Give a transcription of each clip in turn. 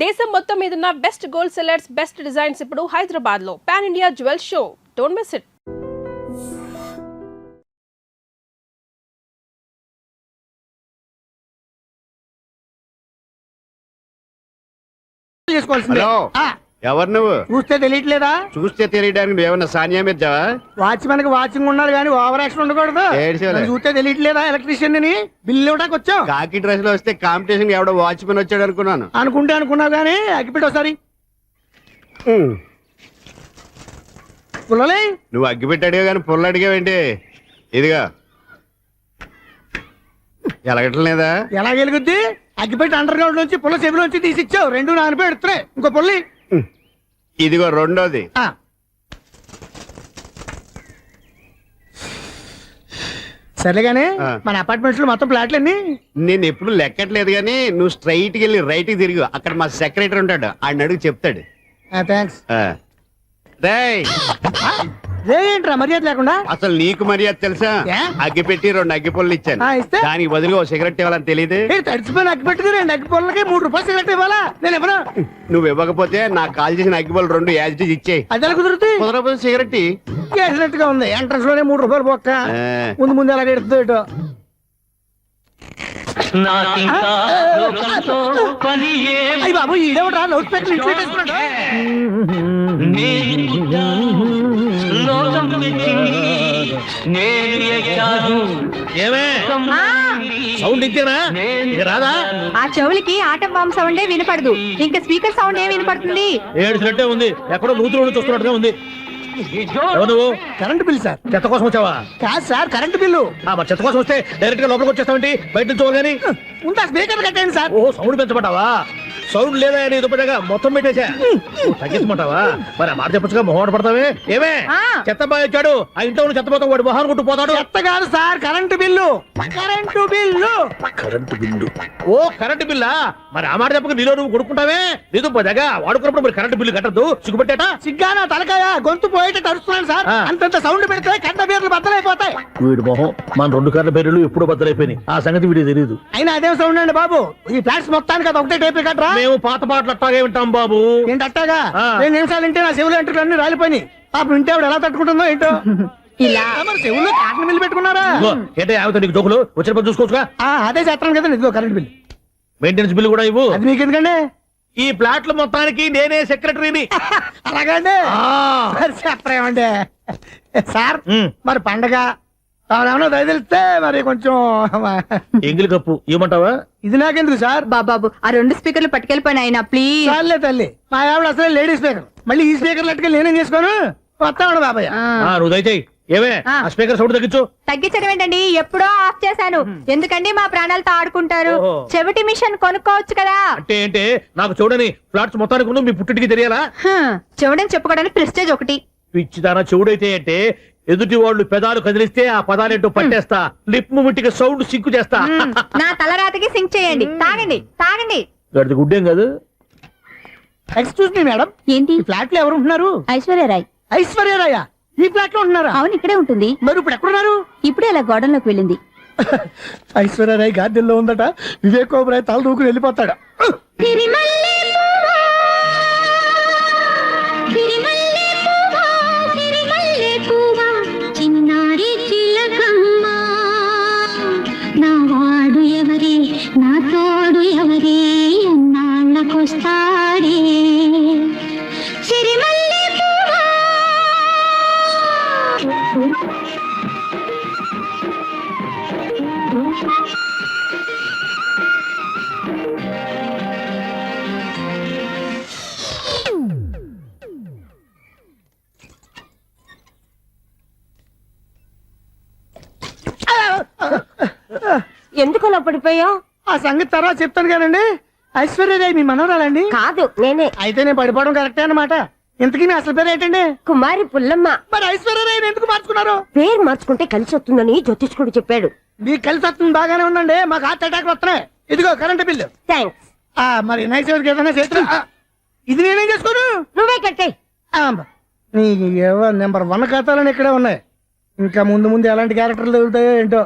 దేశం మొత్తం మీదున్న best gold sellers, best designs ఇప్పుడు హైదరాబాద్ లో pan India jewel show. Don't miss it. Hello, ఎవరు నువ్వు? చూస్తే తెలియట్లేదా? చూస్తే తెలియడానికి నువ్వేమన్నా సానియా మీర్జా? వాచ్మెన్ కి వాచింగ్ ఉండాలి కానీ ఓవర్ యాక్షన్ ఉండకూడదు. నన్ను చూస్తే తెలియట్లేదా ఎలక్ట్రీషియన్ అని? బిల్లు ఇవ్వడానికి వచ్చావు. కాకి డ్రెస్ లో వస్తే కాంపిటీషన్ ఎవడో వాచ్మెన్ వచ్చాడు అనుకున్నాను. అనుకున్నావు కానీ అగ్గిపెట్టి ఒకసారి పుల్లలే. నువ్వు అగ్గిపెట్టి అడిగా కానీ పుల్ల అడిగావేంటి? ఇదిగా ఎలగట్లేదా? ఎలా వెలుగుద్ది? అగ్గిపెట్టి అండర్ గ్రౌండ్ నుంచి పుల్ల చెవిలోంచి తీసిచ్చావు. రెండు నాన్నపై ఎడుతున్నాయి. ఇంకో పుల్లి ఇదిగో రెండోది. సరేగానే మన అపార్ట్మెంట్స్ లో మొత్తం ఫ్లాట్లు అన్ని నేను ఎప్పుడు లెక్కట్లేదు కానీ నువ్వు స్ట్రైట్ కి వెళ్ళి రైట్ కి తిరిగి అక్కడ మా సెక్రటరీ ఉంటాడు, ఆయన అడుగు చెప్తాడు. థ్యాంక్స్. ఏంట్రా మర్యాద లేకుండా? అసలు నీకు మర్యాద తెలుసా? అగ్గిపెట్టి 2 అగ్గిపుల్లలు ఇచ్చాను, దానికి బదులుగా ఓ సిగరెట్ ఇవ్వాలని తెలియదు. తడిచిపోయిన అగ్గిపెట్టి 2 అగ్గిపుల్లకి 3 రూపాయలు సిగరెట్ ఇవ్వాలా? నేను ఇవ్వను. నువ్వు ఇవ్వకపోతే నాకు కాల్ చేసిన అగ్గిపుల్లలు 2 యాజిటీస్ ఇచ్చేయి. అది ఎలా కుదురుతుంది? కుదరకపోతే సిగరెట్ వేసినట్టుగా ఉంది. ఎంట్రన్స్ లోనే 3 రూపాయలు పోక్క. ముందు ఎలా ఎడుతుంది ఇటు? అయ్యి బాబు, ఈడేవడా లౌడ్ స్పీకర్ ఇంట్లో వేసుకున్నాడు? సౌండ్ ఇచ్చానా రాదా? ఆ చెవులకి ఆటం బాంబ్ సౌండే వినపడదు, ఇంకా స్పీకర్ సౌండ్ ఏ వినపడుతుంది? ఏడుసినట్టే ఉంది, ఎక్కడో నూతులు చూస్తున్నట్టుగా ఉంది. నువ్వు కరెంట్ బిల్ సార్. చెత్త కోసం వచ్చావా? కాదు సార్, కరెంట్ బిల్లు. మరి చెత్త కోసం వస్తే డైరెక్ట్ గా లోపలికి వచ్చేస్తావేంటి? బయట నుంచి చూడగాని ఉందా స్పీకర్ కట్టండి సార్. ఓ సౌండ్ పెంచమంటావా? సౌండ్ లేదా నీ దుప్పటగా మొత్తం పెట్టేశా. తగ్గించమంటావా? మరి ఆ మాట చెప్పచ్చుగా, మొహం పడతావే. ఏమే చెత్త బాగా వచ్చాడు, ఆ ఇంట్లో చెత్త పోతాం, వాడు మొహాన్ని కొట్టు పోతాడు. చెత్త కాదు sir, current bill. Current bill. Current bill. ఓ కరెంటు బిల్లా? మరి ఆ మాట చెప్పక నీలో నువ్వు కొడుకుంటావే. నీతో పోదాగా వాడుకున్నప్పుడు మరి కరెంటు బిల్లు కట్టద్దు, సిగ్గుపెట్టేట. సిగ్గానా తలకాయ? గొంతు పోయేట అరుస్తున్నాను సార్. అంతంత సౌండ్ పెడితే కరెంట్ బిల్లు బద్దలైపోతాయి. వీడు మొహం, మన 2 కరెంట్ బిల్లులు ఎప్పుడు బద్దలైపోయినాయి. ఆ సంగతి వీడికి తెలియదు. అయినా అదే సౌండ్ అండి బాబు. ఈ ఫ్లాట్స్ మొత్తానికి అది ఒకటే టైప్ కట్టరా? మేము పాత పాటలు అట్టాగే వింటాం బాబు. ఏంటి అట్టాగా? 2 నిమిషాలు వింటే నా చెవులు ఎంటర్ అన్ని రాలిపోయినాయి. పాప వింటే ఆవిడ ఎలా తట్టుకుంటుందో ఏంటో. ఇలా చెవులు కాటన్ బిల్లు పెట్టుకున్నారా? ఏంటే ఆమెతో నీకు జోకులు వచ్చిన పని చూసుకోవచ్చుగా. అదే చేస్తాను కదా. ఇదిగో కరెంట్ బిల్. మెయింటెనెన్స్ బిల్లు కూడా ఇవ్వు. అది మీకు ఎందుకండి? ఈ ప్లాట్ల మొత్తానికి నేనే సెక్రటరీని. అలాగండి. చెప్పరేమండి సార్. మరి పండగ ఏమన్నా దయదలిస్తే మరి కొంచెం ఎంగిలి కప్పు ఇవ్వమంటావా? ఇది నాకెందుకు సార్? బాబాబు, ఆ 2 స్పీకర్లు పట్టుకెళ్ళిపోయిన ఆయన ప్లీజ్. చాలే తల్లి, మా ఆవిడ అసలు లేడీ స్పీకర్. మళ్ళీ ఈ స్పీకర్ లెట్టుకెళ్ళి నేనేం చేసుకోను? వస్తాడు బాబాయ్. నువ్వు దయచేయి. ఏమే ఆ స్పీకర్ సౌండ్ తగ్గించు. తగ్గించడం ఏంటండి, ఎప్పుడో ఆఫ్ చేశాను. ఎందుకండి మా ప్రాణాలతో ఆడుకుంటారు? చెవిటి మిషన్ కొనుక్కోవచ్చు కదా. అంటే ఏంటే నాకు చూడని ఫ్లాట్స్ మొత్తానికి ముందు మీ పుట్టింటికి తెలియాలా? చెవుడని చెప్పుకోవడానికి ప్రెస్టేజ్ ఒకటి. పిచ్చిదానా చెవుడైతే అంటే ఎదుటి వాళ్ళు పెదాలు కదిలిస్తే ఆ పదాలేంటో పట్టేస్తా. లిప్ ముట్టికి సౌండ్ సింకు చేస్తా. నా తలరాతకి సింక్ చేయండి. తాగండి తాగండి. గడిది గుడ్డేం కాదు. ఎక్స్క్యూజ్ మీ మేడం, ఏంటి? ఈ ఫ్లాట్ లో ఎవరు ఉంటున్నారు? ఐశ్వర్యరాయ్. ఐశ్వర్యరాయ ఈ ఫ్లాట్ లో ఉంటున్నారా? అవును, ఇక్కడే ఉంటుంది. మరి ఇప్పుడు ఎక్కడున్నారు? ఇప్పుడే అలా గోడంలోకి వెళ్ళింది. ఐశ్వర్యరాయ్ గార్డెన్ లో ఉందట. వివేక్ ఓబరాయ్ తల దూకుని వెళ్ళిపోతాడు. చిన్నారి చిలకమ్మ నా వాడు ఎవరే, నా తోడు ఎవరే, ఎన్నాళ్ళకొస్తాడే సిరిమల్లె పువ్వా. ఎందుకు అలా పడిపోయావు? ఆ సంగతి తర్వాత చెప్తాను కానండి. ఐశ్వర్యరాయ్ మీ మనవరాలండి? కాదు, నేనే. అయితే నేను పడిపోవడం కరెక్టే అన్నమాట. ఇంతకీ మీ అసలు పేరు ఏంటండి? కుమారి పుల్లమ్మ. మరి ఐశ్వర్యరాయ్ ఎందుకు మార్చుకున్నారు? పేరు మార్చుకుంటే కలిసి వస్తుందని జ్యోతిష్కుడు చెప్పాడు. మీకు కలిసి వస్తుంది, బాగానే ఉందండి. మాకు హార్ట్ అటాక్ వస్తున్నాయి. ఇదిగో కరెంట్ బిల్లు. థ్యాంక్స్. మరి నైట్ ఎవరికి ఏదైనా చేతులు ఇది నేనేం చేసుకోను? నువ్వే కట్టే. నీ నెంబర్ 1 ఖాతాలని ఇక్కడే ఉన్నాయి. ఇంకా ముందు ముందు ఎలాంటి క్యారెక్టర్లు దొరుకుతాయో ఏంటో.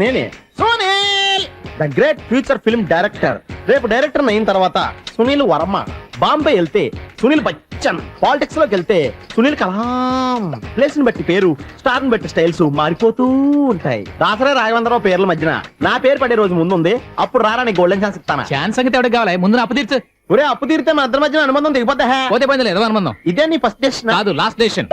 నేనే సోనేల్ the great future film director. రేపు డైరెక్టర్ అయిన తర్వాత సునీల్ వర్మ. బాంబే వెళ్తే సునీల్ బచ్చన్. పాలిటిక్స్ లోకి వెళ్తే సునీల్ కలాం. ప్లేస్ ని బట్టి పేరు, స్టార్ ని బట్టి స్టైల్స్ మారిపోతూ ఉంటాయి. దాసరే రాఘవేంద్రరావు పేర్ల మధ్యన నా పేరు పడే రోజు ముందుంది. అప్పుడు రారా నీ గోల్డెన్ ఛాన్స్ ఇస్తానా? ఛాన్స్ సంగతి ఎవరికి కావాలి, ముందు నా అప్పు తీర్చు. ఒరే అప్పు తీరితే మన ఇద్దరి మధ్యన అనుబంధం దిగిపోతా. పోతే పోయింది లేదు అనుబంధం. ఇదే నీ ఫస్ట్ డెస్టినేషన్ కాదు, లాస్ట్ డెసిషన్.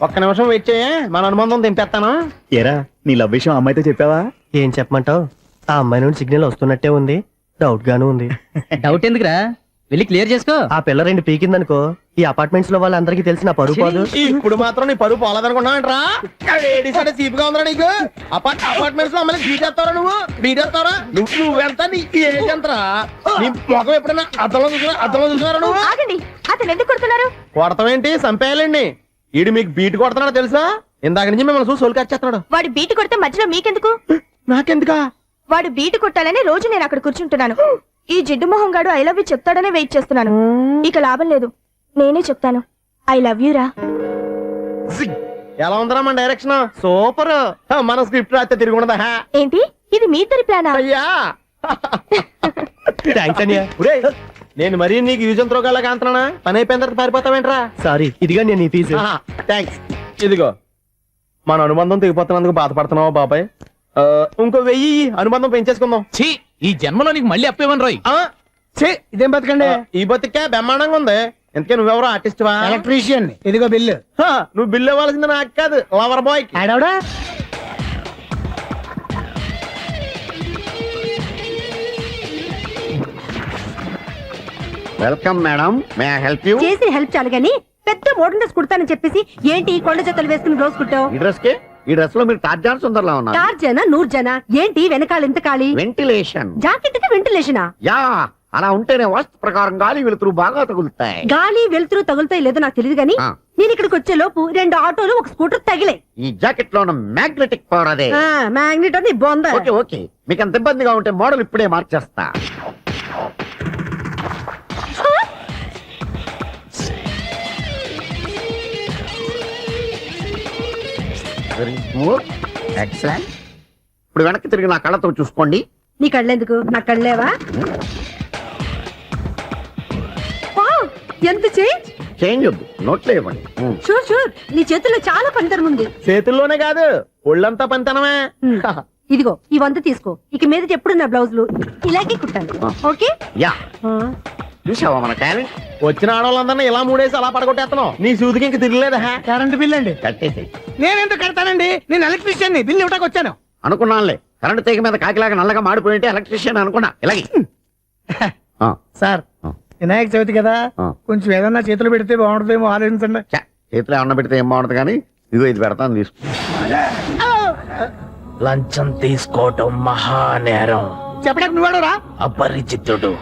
ఒక్క నిమిషం వెయిట్ చేయ, మన అనుబంధం దింపేస్తాను. ఏరా నీ లవ్ విషయం అమ్మాయితో చెప్పావా? ఏం చెప్పమంటావు? ఆ అమ్మాయి నుండి సిగ్నల్ వస్తున్నట్టే ఉంది, డౌట్ గాను ఉంది. డౌట్ ఎందుకురా, వెళ్ళి క్లియర్ చేసుకో. ఆ పిల్ల రెండు పీకిందనుకో, ఈ అపార్ట్మెంట్స్ లో వాళ్ళందరికీ తెలిసిన పరువు పోదు. ఇప్పుడు మాత్రం నీ పరువు పోలేదనుకున్నావంటరా? చీపుగా ఉందా నీకు? అపార్ట్మెంట్స్ లో అమ్మాయి బీటేస్తారా? బీటేస్తారా? నువ్వెంత నీ ఏజ్ ఎంతరా? నీ ముఖం ఎప్పుడైనా అద్దంలో చూసారా నువ్వు? ఆగండి, అతను ఎందుకు కొడుతున్నారు? కొడతామేంటి, చంపేయాలండి. ఈడు మీకు బీట్ కొడుతున్నాడు తెలుసా? ఇందాక నుంచి మిమ్మల్ని చూసి సోల్ కచ్చేస్తున్నాడు. వాడు బీటు కొడితే మధ్యలో మీకెందుకు? నాకెందుకా? వాడు బీటు కొట్టాలని రోజు నేను అక్కడ కూర్చుంటున్నాను. ఈ జిడ్డు మొహం గాడు ఐ లవ్ యూ చెప్తాడనే వెయిట్ చేస్తున్నాను. ఇక లాభం లేదు, నేనే చెప్తాను ఐ లవ్ యూ రా. ఎలా ఉందరా మన డైరెక్షన్? సూపర్. మన స్క్రిప్ట్ రాస్తే తిరిగి ఉండదా? ఏంటి ఇది మీ ఇద్దరి ప్లానా? అయ్యా థ్యాంక్స్ అన్నయ్య. నేను మరీ నీకు యూజ్ ఎంతో గల్లా అంటున్నా. పని అయిపోయిన తర్వాత పారిపోతావేంట్రా? సారీ, ఇదిగా నేను ఈ ఫీజు. థ్యాంక్స్. ఇదిగో మన అనుబంధం తెగిపోతున్నందుకు బాధపడుతున్నావా బాబాయ్? ఇంకో 1000 అనుబంధం పెంచేసుకుందాం. ఛీ, ఈ జన్మలో నీకు మళ్ళీ అప్పు ఇవ్వను రోయ్. ఇదేం బతకండి? ఈ బతికే బ్రహ్మాండంగా ఉంది. ఎందుకే నువ్వెవరో ఆర్టిస్ట్ వా? ఎలక్ట్రీషియన్. ఇదిగో బిల్లు. నువ్వు బిల్లు ఇవ్వాల్సింది నాకు కాదు, లవర్ బాయ్. ఆడవడా? Welcome madam, may I help you? చేసి హెల్ప్ చాలు గాని పెద్ద మోడల్ డ్రెస్ కుడతానని చెప్పేసి ఏంటి కొండ జతలు వేసుకుని రోజు కుట్టావు? ఈ డ్రెస్ లో మీరు టార్జాన్ సుందర్లా ఉన్నారు. టార్జనా నూర్జనా ఏంటి వెనకాల ఎంత ఖాళీ? వెంటిలేషన్. జాకెట్ కి వెంటిలేషనా? యా, అలా ఉంటేనే వాస్తు ప్రకారం గాలి వెలుతురు బాగా తగులుతాయి. గాలి వెలుతురు తగులుతాయి లేదో నాకు తెలియదు గాని ఆ. నేను ఇక్కడికి వచ్చే లోపు 2 ఆటోలు ఒక స్కూటర్ తగిలే. ఈ జాకెట్ లో ఉన్న మ్యాగ్నెటిక్ పవర్ అదే. మ్యాగ్నెట్ అని బొంద. ఓకే ఓకే, మీకు అంత ఇబ్బందిగా ఉంటే మోడల్ ఇప్పుడే మార్చేస్తా. Very smooth, excellent. ఇప్పుడు వెనక్కి తిరిగి నా కళ్ళతో చూసుకోండి. నీ కళ్ళెందుకు, నా కళ్ళేవా? వావ్, ఎంత చేంజ్. చేంజ్ వద్దు, నోట్లో ఇవ్వండి. షూర్ షూర్, నీ చేతుల్లో చాలా పనితనం ఉంది. చేతుల్లోనే కాదు, ఒళ్ళంతా పంతనమే. ఇదిగో ఈ 100 తీసుకో. ఇక మీద ఎప్పుడు నా బ్లౌజులు ఇలాగే కుట్టాను. ఓకే? యా, చూసావా మన టాలెంట్? వచ్చిన ఆడవాళ్ళందరినీ ఇలా మూడేసి అలా పడగొట్టేస్తున్నావు. నీ సూదికి ఇంక తిరగలేదా? కరెంట్ బిల్ అండి. కట్టేసి. నేనెందుకు కడతానండి? నేను ఎలక్ట్రీషియన్ ని, బిల్ ఇవ్వడానికి వచ్చాను. అనుకున్నానులే, కరెంట్ తీగ మీద కాకిలాగా నల్లగా మాడిపోయింటే ఎలక్ట్రీషియన్ అనుకున్నా. ఇలాగే సార్, వినాయక చవితి కదా, కొంచెం ఏదన్నా చేతులు పెడితే బాగుంటుందేమో ఆలోచించండి. చేతిలో అన్న పెడితే ఏం బాగుంటుంది కానీ ఇదిగో ఇది పెడతాను, తీసుకో. లంచం తీసుకోవటం మహానేరం. చెప్పడానికి నువ్వాడరా? అపరిచితుడు.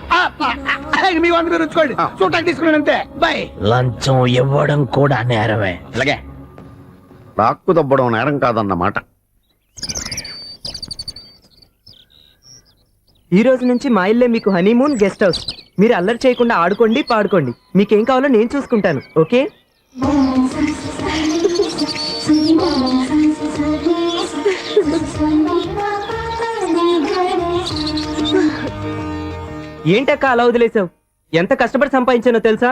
మీ వంద మీరు ఉంచుకోండి, చూడటానికి తీసుకున్నాను అంతే. బాయ్. లంచం ఇవ్వడం కూడా నేరమే. ఇలాగే రాక్కు దబ్బడం నేరం కాదన్నమాట. ఈ రోజు నుంచి మా ఇల్లే మీకు హనీమూన్ గెస్ట్ హౌస్. మీరు అల్లరి చేయకుండా ఆడుకోండి, పాడుకోండి. మీకేం కావాలో నేను చూసుకుంటాను. ఓకే? ఏంటక్క అలా వదిలేసావు? ఎంత కష్టపడి సంపాదించానో తెలుసా?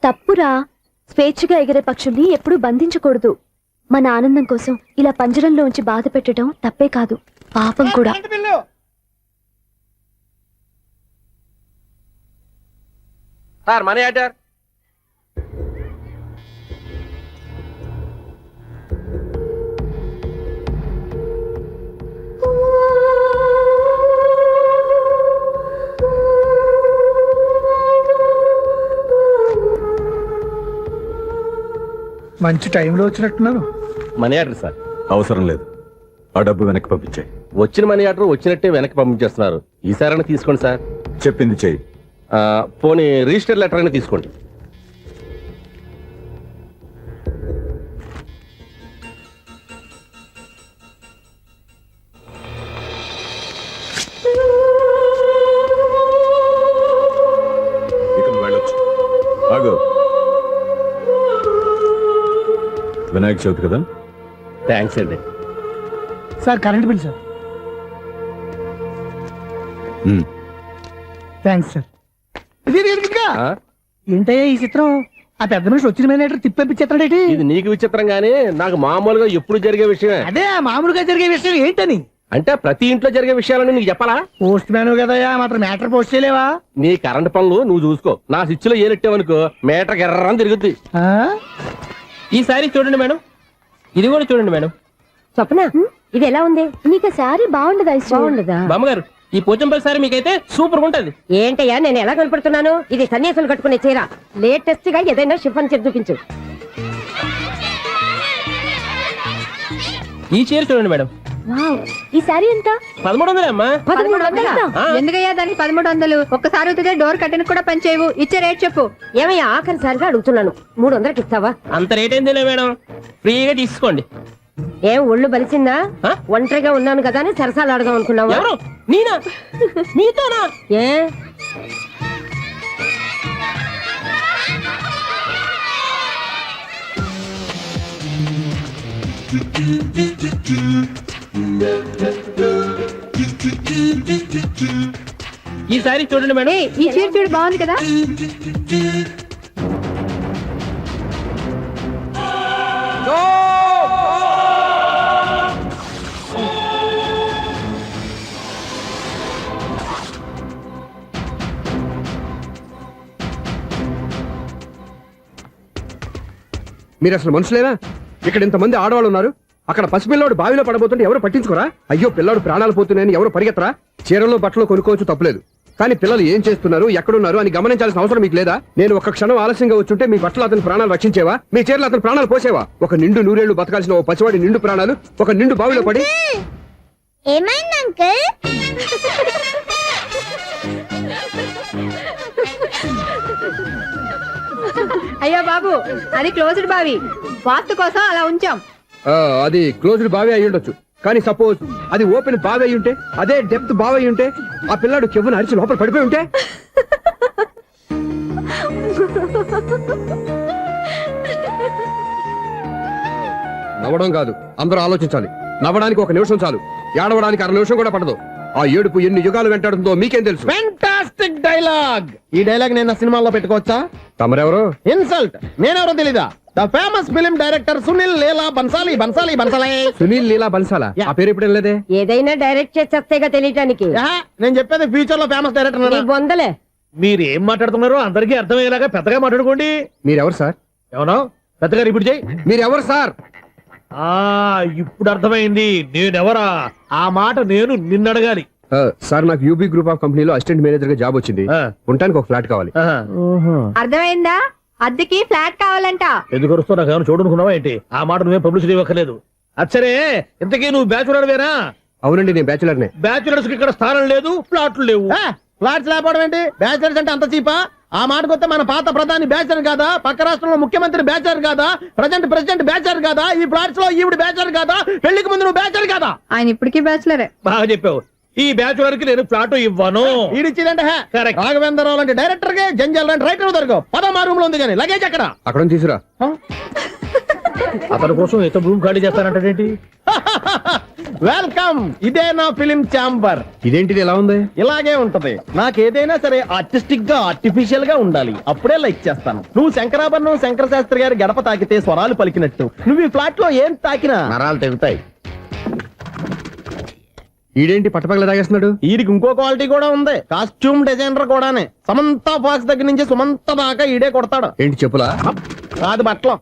తప్పురా, స్వేచ్ఛగా ఎగిరే పక్షుల్ని ఎప్పుడూ బంధించకూడదు. మన ఆనందం కోసం ఇలా పంజరంలో ఉంచి బాధ పెట్టడం తప్పే కాదు, పాపం కూడా. Sir, money order. మంచి టైంలో వచ్చినట్టున్నాను. Money order sir. అవసరం లేదు, ఆ డబ్బు వెనక్కి పంపించాయి. వచ్చిన మనీ ఆర్డర్ వచ్చినట్టే వెనక్కి పంపించేస్తున్నారు. ఈసారైనా తీసుకోండి సార్. చెప్పింది చెయ్యి. పోనీ రిజిస్టర్ లెటర్ అయినా తీసుకోండి. ఇక నువ్వు వెళ్ళొచ్చు. ఆగు. వినాయక చవితి కదా. థ్యాంక్స్ అండి. Sir current bill sir. Um. Thanks sir. ఏంటయ్యా ఈ చిత్రం? ఆ పెద్ద మనిషి వచ్చిన మేనేటర్ తిప్పించేస్తాడేటి? ఇది నీకు విచిత్రం గానీ నాకు మామూలుగా ఎప్పుడు జరిగే విషయమే. అదే మామూలుగా జరిగే విషయం ఏంటని? అంటే ప్రతి ఇంట్లో జరిగే విషయాలని నీకు చెప్పాలా? పోస్ట్ మ్యాన్ కదయ్యా, మాత్రం మ్యాటర్ పోస్ట్ చేయలేవా? నీ కరెంట్ పనులు నువ్వు చూసుకో. నా స్విచ్ లో ఏలెట్టావనుకో మీటర్ ఎర్రని తిరుగుద్ది. ఈసారి చూడండి మేడం, ఇది కూడా చూడండి మేడం. చెప్పనా ఇది ఎలా ఉంది? నీకు శారీ బాగుండదా? బాగుండదా? బామ్మగారు, ఈ పోచంపల్లి సారీ మీకైతే సూపర్ ఉంటది. ఏంటయ్యా నేను ఎలా కనపడుతున్నాను? ఇది సన్యాసులు కట్టుకునే చీర. లేటెస్ట్ గా ఏదైనా షిఫన్ చేసి చూపించు. ఈ చీర చూడండి మేడం, వావ్, ఈ శారీ ఎంత? 1300 అమ్మా. 1300? ఎందుకయ్యా దానికి 1300? ఒక్కసారి అవుతుందే డోర్ కట్టిన కూడా పనిచేయవు. ఇచ్చే రేట్ చెప్పు. ఏమయ్యా ఆఖరిసారిగా అడుగుతున్నాను, 300కి ఇస్తావా? అంత రేట్ ఏందిలే మేడం, ఫ్రీగా తీసుకోండి. ఏం ఒళ్ళు బలిసిందా? ఆ? ఒంటరిగా ఉన్నాను కదా అని సరసాలు అడదాం అనుకున్నావా? ఎవరు? నేనా? మీతోనా? ఏ ఈ సారీ చూడండి మేడం. ఈ చీర చూడు బాగుంది కదా. మీరు అసలు మనుషులేనా? ఇక్కడ ఇంతమంది ఆడవాళ్ళు ఉన్నారు, అక్కడ పసిపిల్లాడు బావిలో పడబోతుంటే ఎవరు పట్టించుకోరా? అయ్యో పిల్లాడు ప్రాణాలు పోతున్నాయని ఎవరు పరిగెత్తరా? చీరలో బట్టలు కొనుక్కోవచ్చు, తప్పులేదు. కానీ పిల్లలు ఏం చేస్తున్నారు, ఎక్కడున్నారు అని గమనించాల్సిన అవసరం మీకు లేదా? నేను ఒక్క క్షణం ఆలస్యంగా వచ్చుంటే మీ బట్టలు అతని ప్రాణాలు రక్షించేవా? మీ చీరలు అతని ప్రాణాలు పోసేవా? ఒక నిండు నూరేళ్లు బతకాల్సిన ఓ పసివాడి నిండు ప్రాణాలు ఒక నిండు బావిలో పడి. ఏమైంది అంకుల్? అయ్యో బాబు, అది క్లోజ్డ్ బావి, వాస్తు కోసం అలా ఉంచాం. అది క్లోజ్డ్ బావి అయి ఉండొచ్చు, కానీ సపోజ్ అది ఓపెన్ బావి అయి ఉంటే, అదే డెప్త్ బావి అయి ఉంటే, ఆ పిల్లాడు కెవ్వును అరిచి లోపల పడిపోయి ఉంటే. నవ్వడం కాదు, అందరూ ఆలోచించాలి. నవ్వడానికి 1 నిమిషం చాలు, ఏడవడానికి 1/2 నిమిషం కూడా పడదు. ఆ ఏడుపు ఎన్ని యుగాలు వెంటాడుతుందో మీకేం తెలుసు? Fantastic dialogue. ఈ డైలాగ్ నేను సినిమాల్లో పెట్టుకోవచ్చా? తమరెవరు? ఇన్సల్ట్. నేనెవరో తెలీదా? The famous film director Sunil Leela Bansali. Sunil Leela బన్సాలా? ఆ పేరు ఇప్పుడు లేదే. ఏదైనా డైరెక్ట్ చేసేస్తేగా తెలియటానికి. నేను చెప్పేది ఫ్యూచర్ లో ఫేమస్ డైరెక్టర్. బొందలే. మీరు ఏం మాట్లాడుతున్నారో అందరికీ అర్థమయ్యేలాగా పెద్దగా మాట్లాడుకోండి. మీరెవరు సార్? ఏమన్నా పెద్దగా రిపీట్ చేయి. మీరెవరు సార్? ఇప్పుడు అర్థమైంది నేనెవరా. ఆ మాట నేను నిన్ను అడగాలి. సార్, నాకు యూబీ గ్రూప్ ఆఫ్ కంపెనీలో అసిస్టెంట్ మేనేజర్ గా జాబ్ వచ్చింది. ఉండటానికి ఒక ఫ్లాట్ కావాలి. అర్థమైందా? అద్దెకి ఫ్లాట్ కావాలంట. ఎందుకు వస్తావు? నాకు ఏమైనా చూడనుకున్నావా ఏంటి? ఆ మాట నువ్వే పబ్లిసిటీ ఇవ్వక్కర్లేదు. అచ్చరే, ఇంతకీ నువ్వు బ్యాచులర్ వేరా? అవునండి, నేను బ్యాచులర్నే. బ్యాచులర్స్ కి ఇక్కడ స్థానం లేదు, ఫ్లాట్లు లేవు. ఫ్లాట్స్ లేకపోవడం ఏంటి? బ్యాచులర్స్ అంటే అంత చీపా? ఆ మాటకొస్తే మన పాత ప్రధాని బ్యాచర్ కాదా? పక్క రాష్ట్రంలో ముఖ్యమంత్రి బ్యాచర్ కాదా? ప్రెసిడెంట్ బ్యాచర్ కాదా? ఈ ఫ్లాట్స్ లో ఈవిడ బ్యాచర్ కాదా? పెళ్లికి ముందు నువ్వు బ్యాచర్ కాదా? ఆయన ఇప్పటికీ బ్యాచులరే. బాగా చెప్పావు. ఈ బ్యాచులర్ కి నేను ఫ్లాట్ ఇవ్వను. ఈడిచ్చిందంటే రాఘవేంద్రరావు లాంటి డైరెక్టర్ కి, జంజాల్ లాంటి రైటర్ దొరకవు. 13 రూమ్ లో ఉంది కానీ లగేజ్ అక్కడ. అక్కడ తీసురా. అతని కోసం ఎంత రూమ్ ఖాళీ చేస్తానంటే వెల్కమ్. ఇదే నా ఫిలిం ఛాంబర్. ఇదేంటిది ఎలా ఉంది? ఇలాగే ఉంటది. నాకేదైనా సరే ఆర్టిస్టిక్ గా, ఆర్టిఫిషియల్ గా ఉండాలి, అప్పుడే లైక్ చేస్తాను. నువ్వు శంకరాభరణం శంకర శాస్త్రి గారి గడప తాకితే స్వరాలు పలికినట్టు నువ్వు ఈ ఫ్లాట్ లో ఏం తాకినా నరాలు తెగుతాయి. ఈడేంటి పట్టపగల తాగేస్తున్నాడు? వీడికి ఇంకో క్వాలిటీ కూడా ఉంది. కాస్ట్యూమ్ డిజైనర్ కూడానే. సమంత ఫాక్స్ దగ్గర నుంచి సుమంత దాకా ఈడే కొడతాడు. ఏంటి చెప్పులా? కాదు బట్టలు.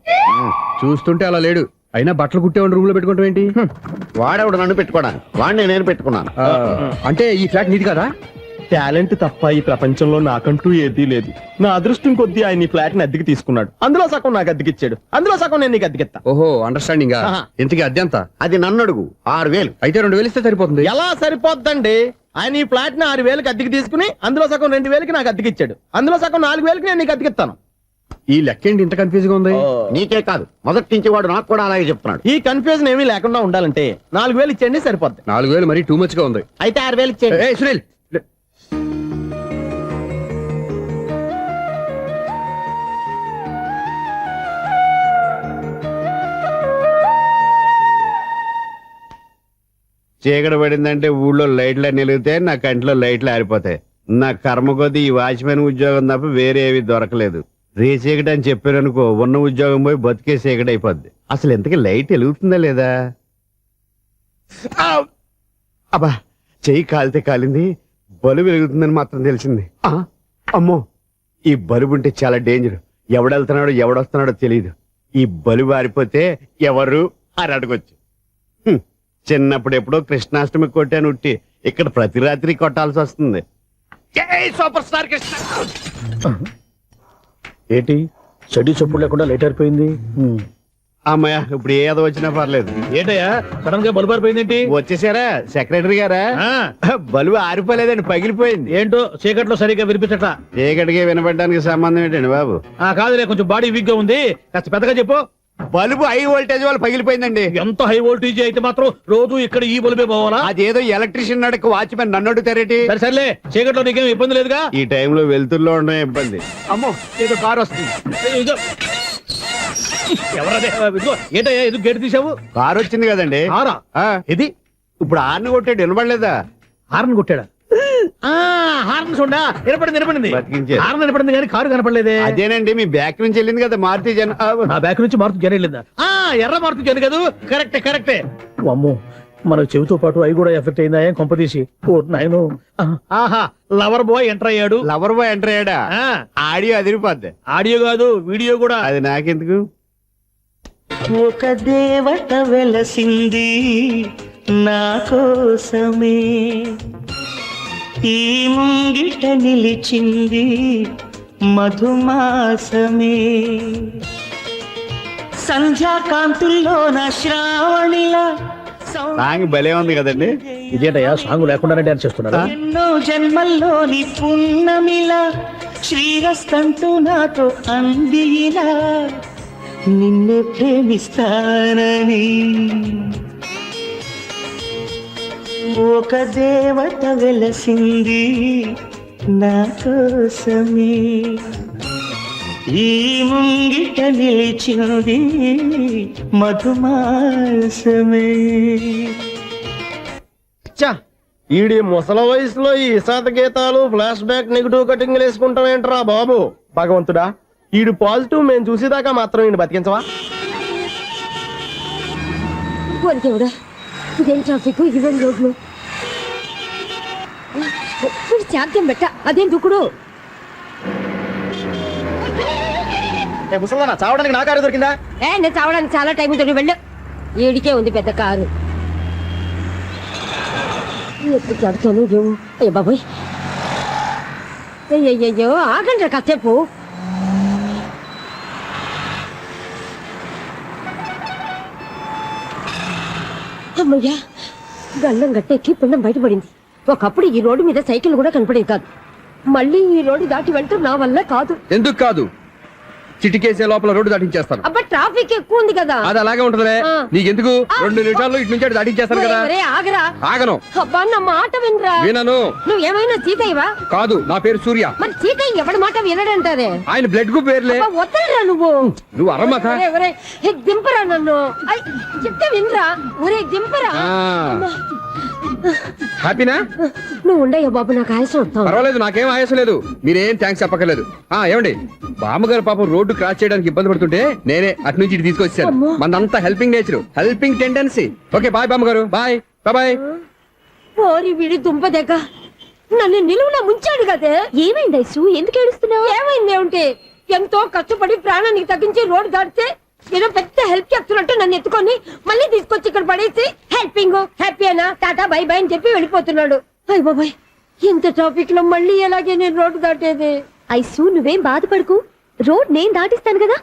చూస్తుంటే అలా లేడు. అయినా బట్టలు కుట్టేవాడి రూమ్ లో పెట్టుకుంటాం ఏంటి? వాడేవాడు నన్ను పెట్టుకోవడానికి, వాడిని నేను పెట్టుకున్నాను. అంటే ఈ ఫ్లాట్ నీది కదా? టాలెంట్ తప్ప ఈ ప్రపంచంలో నాకంటూ ఏదీ లేదు. నా అదృష్టం కొద్దీ ఆయన ఈ ఫ్లాట్ ని అద్దెకి తీసుకున్నాడు. అందులో సగం నాకు అద్దెకిచ్చాడు, అందులో సగం నేను నీకు అద్దెకిస్తా. ఓహో, అండర్స్టాండింగ్. ఇంతకీ అద్దె ఎంత? అది నన్ను అడుగు. 6000. అయితే 2000 ఇస్తే సరిపోతుంది. ఎలా సరిపోద్దండి? ఆయన ఈ ఫ్లాట్ ని 6000కి అద్దెకి తీసుకుని అందులో సగం 2000కి నాకు అద్దెకిచ్చాడు, అందులో సగం 4000కి నేను నీకు అద్దెకిస్తాను. ఈ లెక్క ఏంటి ఇంత కన్ఫ్యూజ్ గా ఉంది? నీకే కాదు, మొదటి నుంచి వాడు నాకు కూడా అలాగే చెప్తున్నాడు. ఈ కన్ఫ్యూజన్ ఏమీ లేకుండా ఉండాలంటే 4000 ఇచ్చేయండి, సరిపోద్ది. 4000 మరీ టూ మచ్ గా ఉంది. అయితే 6000 ఇచ్చేయండి. సునీల్, చీకటి పడిందంటే ఊళ్ళో లైట్లు అన్ని వెలుగుతాయి, నా కంటిలో లైట్లు ఆరిపోతాయి. నా కర్మ కొద్దీ ఈ వాచ్మెన్ ఉద్యోగం తప్ప వేరే ఏవి దొరకలేదు. రే చీకటి అని చెప్పారనుకో, ఉన్న ఉద్యోగం పోయి బతికే చీకటి అయిపోద్ది. అసలు ఇంతకీ లైట్ వెలుగుతుందా లేదా? అబ్బా, చెయ్యి కాలితే కాలింది, బలుబు వెలుగుతుందని మాత్రం తెలిసింది. అమ్మో, ఈ బలుబు ఉంటే చాలా డేంజర్. ఎవడెళ్తున్నాడో ఎవడొస్తున్నాడో తెలియదు. ఈ బలుబు ఆరిపోతే ఎవరు అని అడగొచ్చు. చిన్నప్పుడు ఎప్పుడో కృష్ణాష్టమి కొట్టాను ఉట్టి, ఇక్కడ ప్రతి రాత్రి కొట్టాల్సి వస్తుంది. జై సూపర్ స్టార్ కృష్ణ. ఏంటి చెడ్డి చెప్పుడు లేకుండా లేట్ అయిపోయింది. అమ్మయ్య, ఇప్పుడు ఏదో వచ్చినా పర్లేదు. ఏంటయ్యా సడన్ గా బల్బు అయిపోయింది ఏంటి? వచ్చేసారా సెక్రటరీ గారా? బలుబు ఆరిపోలేదండి, పగిలిపోయింది. ఏంటో చీకట్లో సరిగ్గా వినిపించట. చీకటికి వినపడడానికి సంబంధం ఏంటండి బాబు? కాదులే, కొంచెం బాడీ వీక్ గా ఉంది, కాస్త పెద్దగా చెప్పు. బల్బు హై వోల్టేజ్ వాళ్ళు పగిలిపోయిందండి. ఎంత హై వోల్టేజ్ అయితే మాత్రం రోజు ఇక్కడ ఈ బల్బే పోవాలా? అదేదో ఎలక్ట్రీషియన్ నడక వాచ్మెన్ నన్ను అడుగుతారేటి? సరే సర్లే, చీకట్లో నీకేం ఇబ్బంది లేదుగా? ఈ టైంలో వెళ్తుల్లో ఉండడం ఇబ్బంది. అమ్మో, ఏదో కారు వస్తుంది. ఇదిగో. ఎవరదే? ఇదిగో, ఏంటయ్యా ఇది గేట్ తీసావు? కారు వచ్చింది కదండి. కారా? ఇది ఇప్పుడు హార్న్ కొట్టాడు, వినపడలేదా? హార్న్ కొట్టాడా? హార్న్ చూడా వినపడింది. బతికించారు. హార్న్ వినపడింది కానీ కారు కనపడలేదే. అదేనండి, మీ బ్యాక్ నుంచి వెళ్ళింది కదా మారుతి జన. నా బ్యాక్ నుంచి మారుతి జన వెళ్ళిందా? ఎర్ర మారుతి జన కదా. కరెక్టే. అమ్మో, మన చెవితో పాటు అవి కూడా ఎఫెక్ట్ అయిందా ఏం కొంపదీసి? ఓ నాయను. ఆహా, లవర్ బాయ్ ఎంటర్ అయ్యాడు. లవర్ బాయ్ ఎంటర్ అయ్యాడా? ఆడియో అదిరిపోద్ది. ఆడియో కాదు, వీడియో కూడా. అది నాకెందుకు? ఒక దేవత వెలసింది నా కోసమే, ఈ ముంగిట నిలిచింది మధుమాసమే, సంధ్యాకాంతుల్లో నా శ్రావణిలా సాంగ్ భలే ఉంది కదండి. ఇదేంటయ్యా సాంగ్ లేకుండానే డాన్స్ చేస్తున్నారా? ఎన్నో జన్మల్లోని పున్నమిలా శ్రీరస్తంటూ నాతో అందిలా నిన్నే ప్రేమిస్తానని, ఒక దేవత వెలసింది నా కోసమే, ఈ ముంగిట నిలిచింది మధుమాసమే. ఈడి ముసల వయసులో ఈ ఇసాత గీతాలు, ఫ్లాష్ బ్యాక్, నెగిటివ్ కటింగ్ వేసుకుంటాం ఏంట్రా బాబు? భగవంతుడా, ఈడు పాజిటివ్ మేము చూసేదాకా మాత్రం ఈయన బతికించవా? దేవుడా, ఇదేం ట్రాఫిక్, ఇవేం రోడ్లు, శాంతం పెట్ట, అదేం దుక్కుడు. ముసలన్నా చావడానికి నా కారు దొరికిందా? నేను చావడానికి చాలా టైం ఉంటుంది, వెళ్ళు. ఏడికే ఉంది పెద్ద కారు. ఎప్పుడు చదువుతాను ఏమో. అయ్యో బాబోయ్, అయ్యయ్యో ఆగండి కాసేపు. అమ్మయ్యా, గల్లం గట్టెక్కి పిండం బయటపడింది. ఒకప్పుడు ఈ రోడ్డు మీద సైకిల్ కూడా కనపడేది కాదు. మళ్ళీ ఈ రోడ్డు దాటి వెళ్తూ నా వల్ల కాదు. ఎందుకు కాదు? చిటికేసే లోపల రోడ్డు దాటించేస్తాను. అబ్బా, ట్రాఫిక్ ఎక్కువ ఉంది కదా. అది అలాగే ఉంటదిలే. నీకెందుకు? 2 నిమిషాల్లో ఇటు నుంచి దాటించేస్తాను కదా. ఆగరా. ఆగను. అబ్బా, నా మాట వినరా. వినను. నువ్వు ఏమైనా సీతయ్యవా? కాదు, నా పేరు సూర్య. మరి సీతయ్య ఎవడి మాట వినడంటారే? ఆయన బ్లడ్ గ్రూప్ పేర్లే. వద్దరా నువ్వు అరమ్మక. దింపరా నన్ను. చెప్తే వినరా. ఒరే దింపరా. హ్యాపీనా? నువ్వు ఉండయ్యా బాబు, నాకు ఆయాసం వస్తావు. పర్వాలేదు, నాకేం ఆయాసం లేదు. మీరేం థ్యాంక్స్ చెప్పక్కర్లేదు. ఏమండి, బామ్మగారు పాపం రోడ్డు క్రాస్ చేయడానికి ఇబ్బంది పడుతుంటే నేనే అటు నుంచి ఇటు తీసుకొచ్చాను. మనంతా helping nature, helping tendency. Okay, bye బామ్మగారు. Bye bye. ఓరి వీడి దుంప దగ్గర నన్ను నిలువున ముంచాడు కదే. ఏమైంది ఐసు, ఎందుకు ఏడుస్తున్నావు? ఏమైంది ఏమిటి? ఎంతో కష్టపడి ప్రాణానికి తగ్గించి రోడ్డు దాటితే ఏదో పెద్ద హెల్ప్ చేస్తున్నట్టు నన్ను ఎత్తుకొని మళ్ళీ తీసుకొచ్చి ఇక్కడ పడేసి హెల్పింగ్ హ్యాపీ అయినా టాటా బై బై అని చెప్పి వెళ్ళిపోతున్నాడు. అయ్య బాబాయ్, ఇంత ట్రాఫిక్ లో మళ్ళీ ఎలాగే నేను రోడ్డు దాటేది? ఐసు, నువ్వేం బాధపడకు, రోడ్ నేను దాటిస్తాను కదా.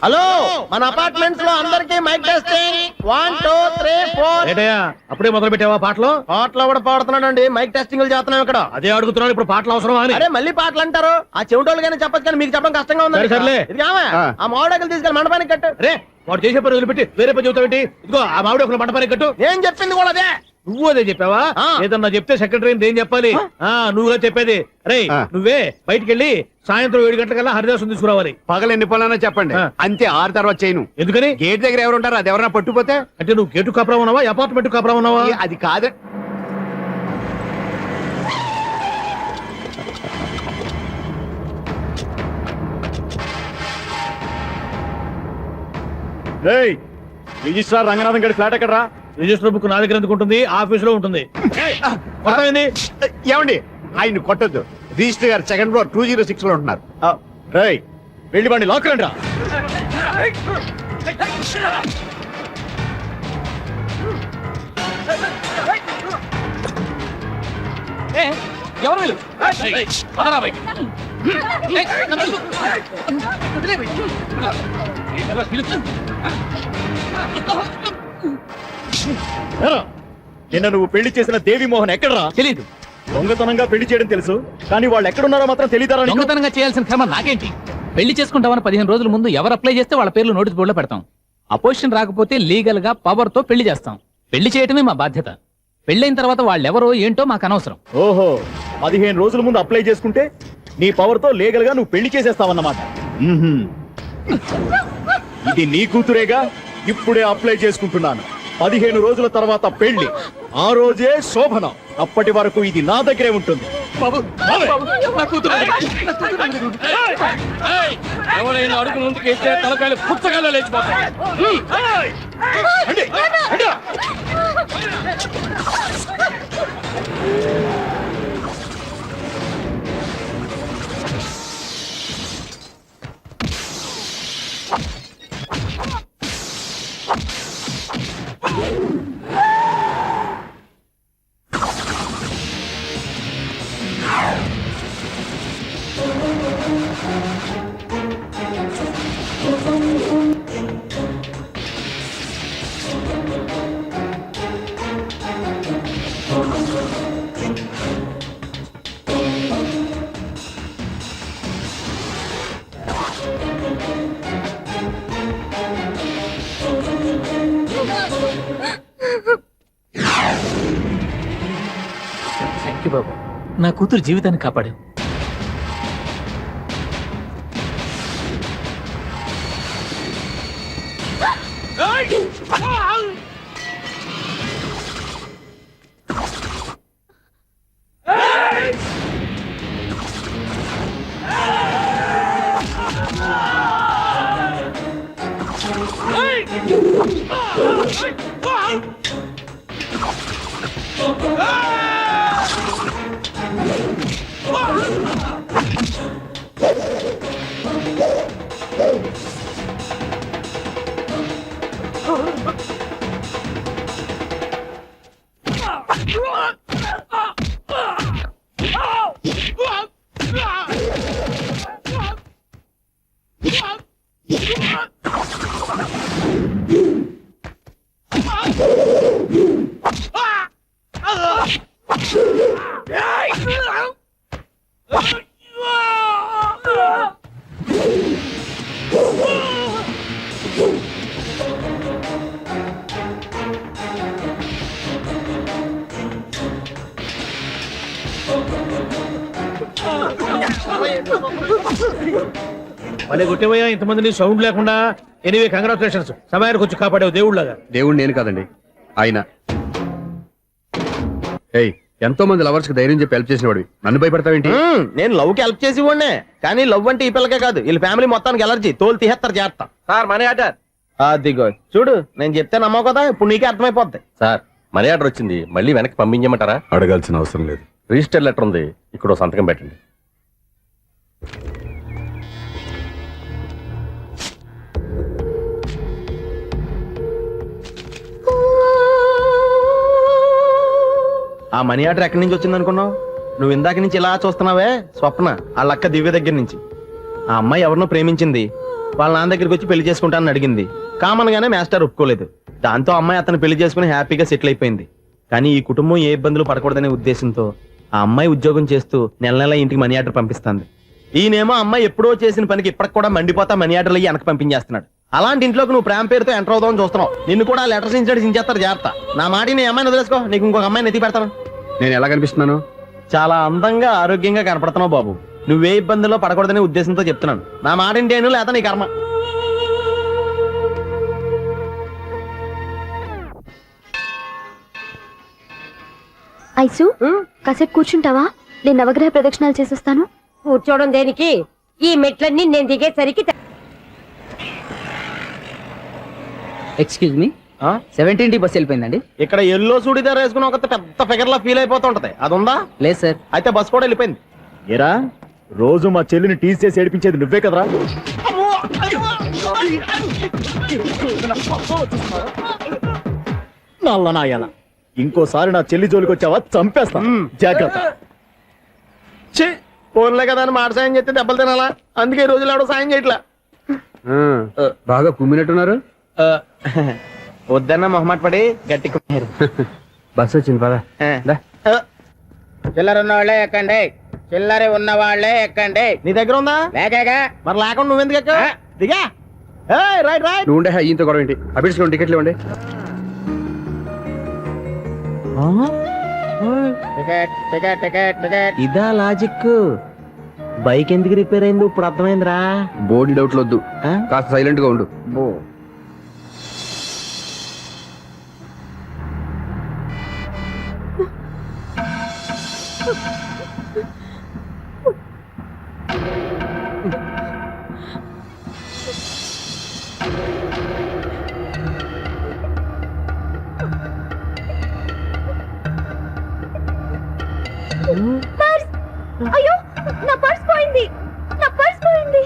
హలో, మన అపార్ట్మెంట్స్ లో అందరికి మైక్ టెస్టింగ్. 1 2 3 4. ఏంటయ్యా అప్పుడే మొదలు పెట్టావా పాటలు? పాటలు కూడా పాడుతున్నాడు అండి, మైక్ టెస్టింగ్ చేస్తున్నాం ఇక్కడ. అదే అడుగుతున్నాడు, ఇప్పుడు పాటలు అవసరమా అని. అరే మళ్ళీ పాటలు అంటారు, ఆ చెవిటోళ్ళు కానీ చెప్పచ్చు కానీ మీకు చెప్పడం కష్టంగా ఉంది. సర్లే. ఆ మామిడాకులు తీసుకెళ్ళి మండపానికి కట్టు. రే, వాడు చేసే పని వదిలిపెట్టి వేరే పని చెబుతావేంటి? ఇదిగో ఆ మామిడి ఒక మంటపానికి కట్టు. నేను చెప్పింది కూడా అదే. నువ్వు అదే చెప్పావా? ఆ. ఏదన్నా చెప్తే సెక్రటరీ ఏం చెప్పాలి? నువ్వుగా చెప్పేది. రే నువ్వే బయటికి వెళ్ళి సాయంత్రం 7 గంటలకల్లా హరిదాసు తీసుకురావాలి. పగలు ఎన్ని పనులన్నా చెప్పండి, అంతే 6 తర్వాత చేయను. ఎందుకని? గేట్ దగ్గర ఎవరు ఉంటారు, అది ఎవరన్నా పట్టుపోతే. అంటే నువ్వు గేటు కాపురా ఉన్నావా, అపార్ట్మెంట్ కాపురా ఉన్నావా? అది కాదు. రిజిస్ట్రార్ రంగనాథన్ గడి ఫ్లాట్ ఎక్కడరా? రిజిస్టర్ బుక్ నా దగ్గర ఎందుకు ఉంటుంది? ఆఫీస్ లో ఉంటుంది. కొట్టమైంది. ఏమండి, ఆయన కొట్టద్దు. రిజిస్టర్ గారు 2nd ఫ్లోర్ 206 లో ఉంటున్నారు. వెళ్ళి వాడిని లాక్కరండి రా. ఎవరు వీళ్ళు? పదరా బయటికి. నన్ను వదిలు. వదిలే బయటికి. ఎవరు వీళ్ళు? నిన్న నువ్వు పెళ్లి చేసిన దేవిమోహన్ ఎక్కడరా? తెలీదు. దొంగతనంగా పెళ్లి చేయడం తెలుసు, కానీ వాళ్ళు ఎక్కడున్నారో మాత్రం తెలియదారా? దొంగతనంగా చేయాల్సిన క్రమం నాకేంటి? పెళ్లి చేసుకుంటామని 15 రోజుల ముందు ఎవరు అప్లై చేస్తే వాళ్ళ పేర్లు నోటీస్ బోర్డులో పెడతాం. అపోజిషన్ రాకపోతే లీగల్ గా పవర్ తో పెళ్లి చేస్తాం. పెళ్లి చేయటమే మా బాధ్యత. పెళ్ళైన తర్వాత వాళ్ళెవరో ఏంటో మాకు అనవసరం. ఓహో, 15 రోజుల ముందు అప్లై చేసుకుంటే నీ పవర్ తో లీగల్ గా నువ్వు పెళ్లి చేసేస్తావన్నమాట. ఇది నీ కూతురేగా, ఇప్పుడే అప్లై చేసుకుంటున్నాను. 15 రోజుల తర్వాత పెళ్లి, ఆ రోజే శోభనం. అప్పటి వరకు ఇది నా దగ్గరే ఉంటుంది. ఎవరైనా అడుగు ముందుకు వేస్తే తలకాయలు పుచ్చకాయలు లేచిపోతాయి. థ్యాంక్ యూ బాబు, నా కూతురు జీవితాన్ని కాపాడు. మళ్ళీ కొట్టేవయ్యా ఇంతమందిని సౌండ్ లేకుండా. ఎనీవే కంగ్రాచులేషన్స్, సమయానికి వచ్చి కాపాడావు దేవుళ్ళగా. దేవుడు నేను కాదండి, ఆయన. ఎంతో మంది లవర్స్ కి ధైర్యం చెప్పి హెల్ప్ చేసిన వాడు నన్ను భయపడతావేంటి? నేను లవ్ కి హెల్ప్ చేసి ఇవ్వండి, కానీ లవ్ అంటే ఈ పిల్లకే కాదు, వీళ్ళ ఫ్యామిలీ మొత్తానికి ఎలర్జీ. తోలు తీసేస్తారు చేస్తా. Sir money order. అదిగో చూడు, నేను చెప్తే నమ్మవు కదా, ఇప్పుడు నీకే అర్థమైపోద్ది. సార్ మనీ ఆర్డర్ వచ్చింది, మళ్ళీ వెనక్కి పంపించమంటారా? అడగాల్సిన అవసరం లేదు. రిజిస్టర్ లెటర్ ఉంది, ఇక్కడ సంతకం పెట్టండి. ఆ మనీ ఆర్డర్ ఎక్కడి నుంచి వచ్చింది అనుకున్నావు? నువ్వు ఇందాక నుంచి ఇలా చూస్తున్నావే, స్వప్న ఆ లక్క దివ్య దగ్గర నుంచి. ఆ అమ్మాయి ఎవరినో ప్రేమించింది, వాళ్ళ నాన్న దగ్గరికి వచ్చి పెళ్లి చేసుకుంటానని అడిగింది. కామన్ గానే మాస్టర్ ఒప్పుకోలేదు. దాంతో అమ్మాయి అతను పెళ్లి చేసుకుని హ్యాపీగా సెటిల్ అయిపోయింది. కానీ ఈ కుటుంబం ఏ ఇబ్బందులు పడకూడదనే ఉద్దేశంతో ఆ అమ్మాయి ఉద్యోగం చేస్తూ నెల నెల ఇంటికి మనీ ఆర్డర్ పంపిస్తుంది. ఈయనేమో అమ్మాయి ఎప్పుడో చేసిన పనికి ఇప్పటికి కూడా మండిపోతా మనీ ఆర్డర్లు అయ్యి వెనక పంపించేస్తున్నాడు. అలాంటి ఇంట్లోకి నువ్వు ప్రేమ పేరుతో ఎంటర్ అవుదామని చూస్తున్నావు. నిన్ను కూడా లెటర్స్ ఇన్సిడెంట్స్ ఇంచేస్తారు జాగ్రత్త. నా మాట నీ అమ్మాయిని వదిలేసుకో, నీకు ఇంకొక అమ్మాయిని ఎత్తి పెడతాను. నేను ఎలా కనిపిస్తున్నాను? చాలా అందంగా ఆరోగ్యంగా కనపడుతున్నావు బాబు. నువ్వే ఇబ్బందుల్లో పడకూడదనే ఉద్దేశంతో చెప్తున్నాను. నా మాట ఏంటేను లేదా నీ కర్మ. ఐసు కాసేపు కూర్చుంటావా? నేను నవగ్రహ ప్రదక్షిణాలు చేసేస్తాను. కూర్చోవడం దేనికి? ఈ మెట్లన్నీ నేను దిగేసరికి ఎక్స్క్యూజ్ మీ, 17D బస్ వెళ్ళిపోయిందండి. ఇక్కడ ఎల్లో చూడిదార్ వేసుకుని ఒక పెద్ద ఫిగర్ లా ఫీల్ అయిపోతుంటది, అది ఉందా? లేదు సార్. అయితే బస్ కూడా వెళ్ళిపోయింది. ఏరా రోజు మా చెల్లిని టీస్ చేసి ఏడిపించేది నువ్వే కదరా? నాయన ఇంకోసారి నా చెల్లి జోలికి వచ్చావా చంపేస్తా, జాగ్రత్త. ఫోన్లే కదా అని మాట సాయం చేస్తే దెబ్బలు తినాలా? అందుకే ఈ రోజులు ఎవడో సాయం చేయట్లా. బాగా కుమ్మినట్టున్నారు. వద్దన్న మొహమాట పడి గట్టి బస్ వచ్చింది పద. చిల్లర ఉన్న వాళ్ళే ఎక్కండి, చిల్లర ఉన్న వాళ్ళే ఎక్కండి. నీ దగ్గర ఉందా? లేకగా మరి లేకుండా నువ్వెందుకు ఎక్క దిగా. Right right. నువ్వు ఉండే ఈయంతో గొడవ ఏంటి? అభిడ్చుకోండి, టికెట్లు ఇవ్వండి. Ticket ticket ticket ticket. ఇదా లాజిక్? బైక్ ఎందుకు రిపేర్ అయింది ఇప్పుడు అర్థమైందిరా. బోర్డు డౌట్లు వద్దు, కాస్త సైలెంట్ గా ఉండు. అయ్యో, నా పర్స్ పోయింది, నా పర్స్ పోయింది.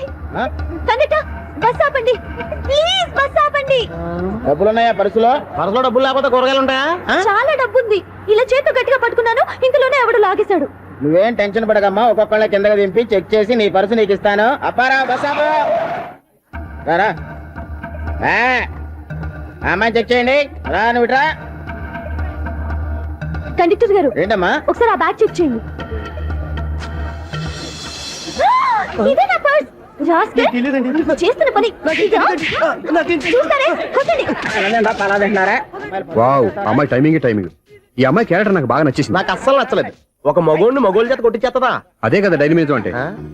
కండక్టర్, బస్ ఆపండి ప్లీజ్, బస్ ఆపండి. డబ్బులున్నాయా పర్సులో? పర్సులో డబ్బులు లేకపోతే కూరగాయలు ఉంటాయా? చాలా డబ్బుంది. ఇలా చేతితో గట్టిగా పట్టుకున్నాను, ఇంతలోనే ఎవడు లాగేశాడు. నువ్వేం టెన్షన్ పడకమ్మా, ఒక్కొక్కళ్ళ కిందగా దింపి చెక్ చేసి నీ పర్సు నీకు ఇస్తాను. అప్పారా బస్ ఆపు. రారా అమ్మాయి చెక్ చేయండి. రా నువ్వు రా. కండక్టర్ గారు ఏంటమ్మా? ఒకసారి ఆ బ్యాగ్ చెక్ చేయండి. ఇదే నా పర్స్. రాస్కెల్, చేస్తున్న పని చూస్తారే, కొట్టండి. వావ్, అమ్మాయి టైమింగ్ టైమింగ్. ఈ అమ్మాయి క్యారెక్టర్ నాకు బాగా నచ్చేసింది. నాకు అస్సలు నచ్చలేదు. ఒక మగోడిని మగోళ్ళ చేత కొట్టించేస్తుందా? అదే కదా డైనమిజం అంటే.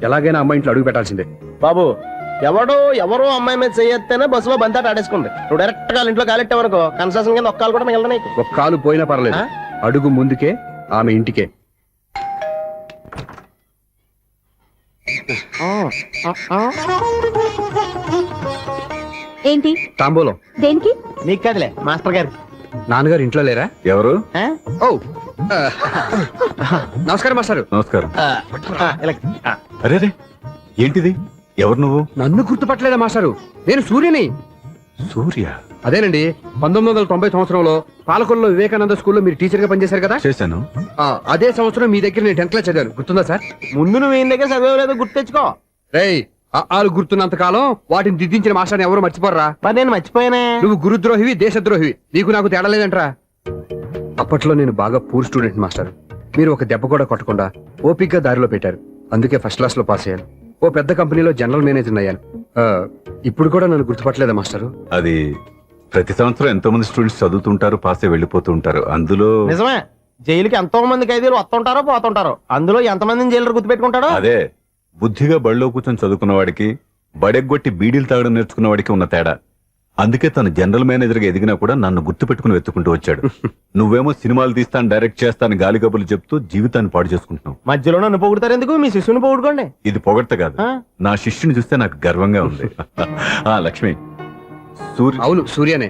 ఎలాగైనా అమ్మాయి ఇంట్లో అడుగు పెట్టాల్సిందే. బాబు, ఎవరో అమ్మాయి మీద చేయొత్తేనే బస్సులో బంతాట ఆడేసుకుంది. నువ్వు డైరెక్ట్ గా ఇంట్లో కాలెట్టే వరకు కన్స్ట్రక్షన్ కింద ఒక్కలు కూడా మిగలదు నీకు. ఒక కాలు పోయినా పర్లేదు, అడుగు ముందుకే, ఆమె ఇంటికే. ఏంటి తాంబూలం దేనికి? నీకు కదలే మాస్టర్ గారు. నాన్నగారు ఇంట్లో లేరా? ఎవరు? ఓ నమస్కారం మాస్టారు. నమస్కారం. అరే ఏంటిది? ఎవరు నువ్వు? నన్ను గుర్తుపట్టలేదా మాస్టారు? నేను సూర్యని. సూర్య? అదేనండి, 1990 సంవత్సరంలో పాలకొల్లో వివేకానంద స్కూల్లో మీరు టీచర్ గా పనిచేశారు కదా? చేశాను. అదే సంవత్సరం మీ దగ్గర నేను 10th క్లాస్ చదివాను, గుర్తుందా సార్? ముందు నువ్వు ఈయన దగ్గర చదివేలేదు, గుర్తు తెచ్చుకో. రేయ్, ఆలు గుర్తున్నంత కాలం వాటిని దిద్దించిన మాస్టర్ని ఎవరు మర్చిపోర్రా? మరి నేను మర్చిపోయానే. నువ్వు గురుద్రోహివి, దేశద్రోహివి. నీకు నాకు తేడా లేదంట్రా. అప్పట్లో నేను బాగా పూర్ స్టూడెంట్ మాస్టర్. మీరు ఒక దెబ్బ కూడా కొట్టకుండా ఓపిగ్గా దారిలో పెట్టారు. అందుకే ఫస్ట్ క్లాస్ లో పాస్ అయ్యాను. ఓ పెద్ద కంపెనీలో జనరల్ మేనేజర్ అయ్యాను. ఇప్పుడు కూడా నన్ను గుర్తుపట్టలేదా మాస్టర్? అది ప్రతి సంవత్సరం ఎంతో మంది స్టూడెంట్స్ చదువుతుంటారు, పాస్ అయి వెళ్ళిపోతూ ఉంటారు. అందులో నిజమే, జైలుకి ఎంతో మంది ఖైదీలు వస్తుంటారో పోతుంటారో. అందులో ఎంతమందిని జైలు గుర్తుపెట్టుకుంటాడో. అదే బుద్ధిగా బడిలో కూర్చొని చదువుకున్న వాడికి, బడెగ్గొట్టి బీడీలు తాగడం నేర్చుకున్న వాడికి ఉన్న తేడా. అందుకే తను జనరల్ మేనేజర్ గా ఎదిగినా కూడా నన్ను గుర్తు పెట్టుకుని వెతుకుంటూ వచ్చాడు. నువ్వేమో సినిమాలు తీస్తాను, డైరెక్ట్ చేస్తాను గాలి కబుర్లు చెప్తూ జీవితాన్ని పాడు చేసుకుంటున్నావు. మధ్యలో నన్ను పొగుడతారు ఎందుకు? మీ శిష్యుని పొగుడుకోండి. ఇది పొగడ్త కాదు, నా శిష్యుని చూస్తే నాకు గర్వంగా ఉంది. లక్ష్మి, అవును సూర్యనే.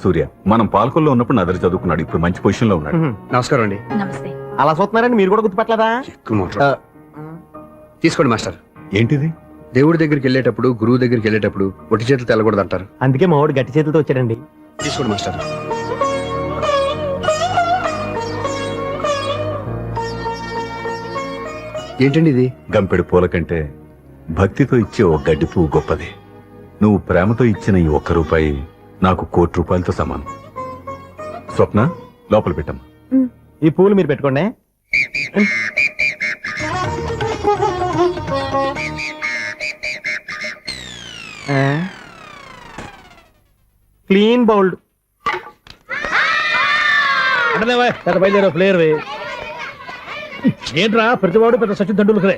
సూర్య మనం పాలకొల్లో ఉన్నప్పుడు నా దగ్గర చదువుకున్నాడు. ఇప్పుడు మంచి పొజిషన్ లో ఉన్నాడు. నమస్కారం అండి. నమస్తే. అలా చూస్తున్నారండి, మీరు కూడా గుర్తుపట్టలేదా? తీసుకోండి మాస్టర్. ఏంటిది? దేవుడి దగ్గరికి వెళ్ళేటప్పుడు, గురువు దగ్గరికి వెళ్ళేటప్పుడు ఒట్టి చేతులు తెల్లకూడదు అంటారు. అందుకే మా వాడు గట్టి చేతులతో వచ్చాడండి. తీసుకోండి మాస్టర్. ఏంటండి ఇది? గంపెడు పూల కంటే భక్తితో ఇచ్చే ఒక గడ్డి పువ్వు గొప్పది. నువ్వు ప్రేమతో ఇచ్చిన ఈ ₹1 నాకు ₹1,00,00,000తో సమానం. స్వప్న, లోపల పెట్టమ్మా. ఈ పూలు మీరు పెట్టుకోండి. Clean bowled. అంటే బయలుదేరే ప్లేయర్ ఏంట్రా ప్రతివాడు పెద్ద సచిన్ తెండూల్కరే.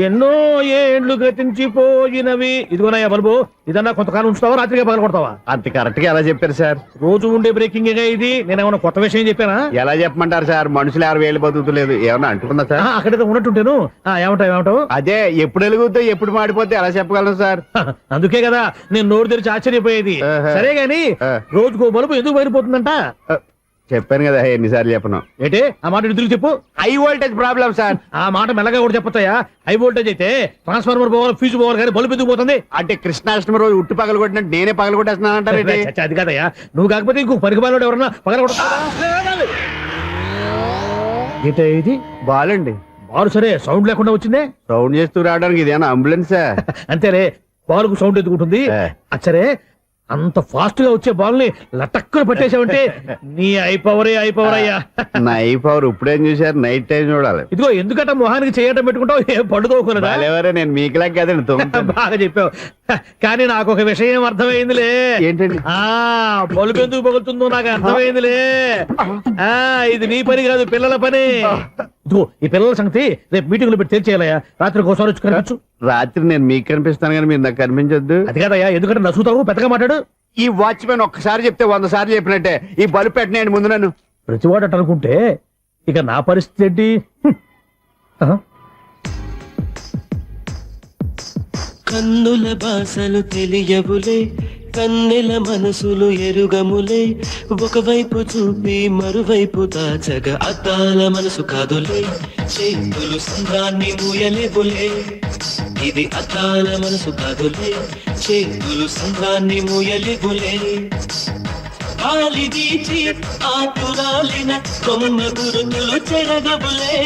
ఎన్నో ఏండ్లు గతించిపోయినవి. ఇదిగోనయ్యా బల్బు, ఇదన్నా కొంతకాలం ఉంచుతావా రాత్రిగా పగల కొడతావా? అంత కరెక్ట్ గా ఎలా చెప్పారు సార్? రోజు ఉండే బ్రేకింగ్ ఇది. నేనేమన్నా కొత్త విషయం చెప్పానా? ఎలా చెప్పమంటారు సార్? మనుషులు 60 ఏళ్ళు బతుకుతలేదు, ఏమన్నా అంటున్నా సార్? అక్కడైతే ఉన్నట్టుంటాను. ఏమంటావు? అదే ఎప్పుడు వెలుగుతో ఎప్పుడు మాడిపోతే ఎలా చెప్పగలను సార్? అందుకే కదా నేను నోరు తెరిచి ఆశ్చర్యపోయేది. సరే గాని రోజుకో బల్బు ఎందుకు బయలుపోతుందంట? చెప్పాను కదా ఎన్నిసార్లు చెప్పను. ఏంటి ఆ మాట ఎదురు చెప్పు. High voltage problem sir. ఆ మాట మెల్లగా కూడా చెప్పొచ్చాయా? హై వోల్టేజ్ అయితే ట్రాన్స్ఫార్మర్ పోవాలి, ఫ్యూజ్ పోవాలి, కానీ బల్బు ఎందుకు పోతుంది? అంటే కృష్ణాష్టమి రోజు ఉట్టు పగల కొట్టినట్టు నేనే పగల కొట్టేస్తున్నానంటారు. అది కాదయ్యా, నువ్వు కాకపోతే ఇంకో పరిగబాలు ఎవరన్నా పగల కొడతా. ఏంటే ఇది? బాలండి. బాలు సరే, సౌండ్ లేకుండా వచ్చిందే. సౌండ్ చేస్తూ రావడానికి ఇదేనా అంబులెన్సా? అంతేలే, బాలుకు సౌండ్ ఎత్తుకుంటుంది. అచ్చరే, అంత ఫాస్ట్ గా వచ్చే బాల్ ని లటక్కులు పట్టేసావంటే నీ ఐపవరే ఐపవర్ అయ్యా. నా ఐపవర్ ఇప్పుడేం చూసారు? నైట్ టైం చూడాలి. ఇదిగో ఎందుకంటే మొహానికి చేయటం పెట్టుకుంటావు, ఏం పడుకోకూడదా? నేను మీకులా కదండి. బాగా చెప్పావు. కానీ నాకు ఒక విషయం అర్థమైందిలే. ఏంటండి? బల్బు ఎందుకు పగులుతుందో నాకు అర్థమైందిలే. ఇది నీ పని కాదు, పిల్లల పని. ఇదిగో ఈ పిల్లల సంగతి రేపు మీటింగ్ లో పెట్టి తెలిచేయాలయ్యా. రాత్రి ఒకసారి వచ్చి కనిపించు. రాత్రి నేను మీకు కనిపిస్తాను కానీ మీరు నాకు కనిపించొద్దు. అది కాదయ్యా, ఎందుకంటే నసుగుతావు, పెద్దగా మాట్లాడు. ఈ వాచ్మెన్ ఒక్కసారి చెప్తే 100 సార్లు చెప్పినట్టే. ఈ బల్బు పెట్టినాయండి ముందు నన్ను. ప్రతివాడు అట్ట అనుకుంటే ఇక నా పరిస్థితి ఏంటి? కన్నుల భాషలు తెలియవులే, కన్నెల మనసులు ఎరుగములే, ఒకవైపు చూపి మరువైపు దాచగ అద్దాల మనసు కాదులే, చేతులు సంద్రాన్ని మూయలేవులే, ఇది అద్దాల మనసు కాదులే, చేతులు సంద్రాన్ని మూయలేవులే. గాలి వీచి ఆకురాలిన కొమ్మ గురుతులు చెరగబులే,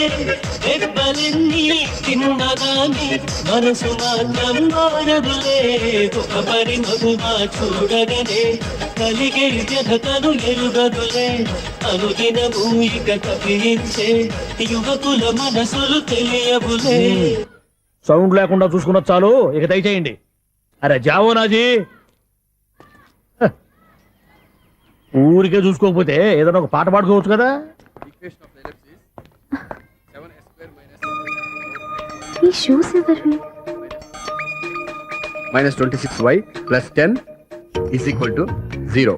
దెబ్బలెన్ని తిన్నగాని మనసు మాత్రం మారదులే, ఒక పరిమగుమా చూడగనే కలిగే జగతను ఎరుగదులే, అనుదినము ఇక కవించే యువకుల మనసులు తెలియబులే. సౌండ్ లేకుండా చూసుకున్న చాలు, ఇక దయచేయండి. అరే జావో నాజీ, ఊరికే చూసుకోకపోతే ఏదైనా ఒక పాట పాడుకోవచ్చు కదా. ఈ షూస్ ఎవరివి? -26y + 10 = 0.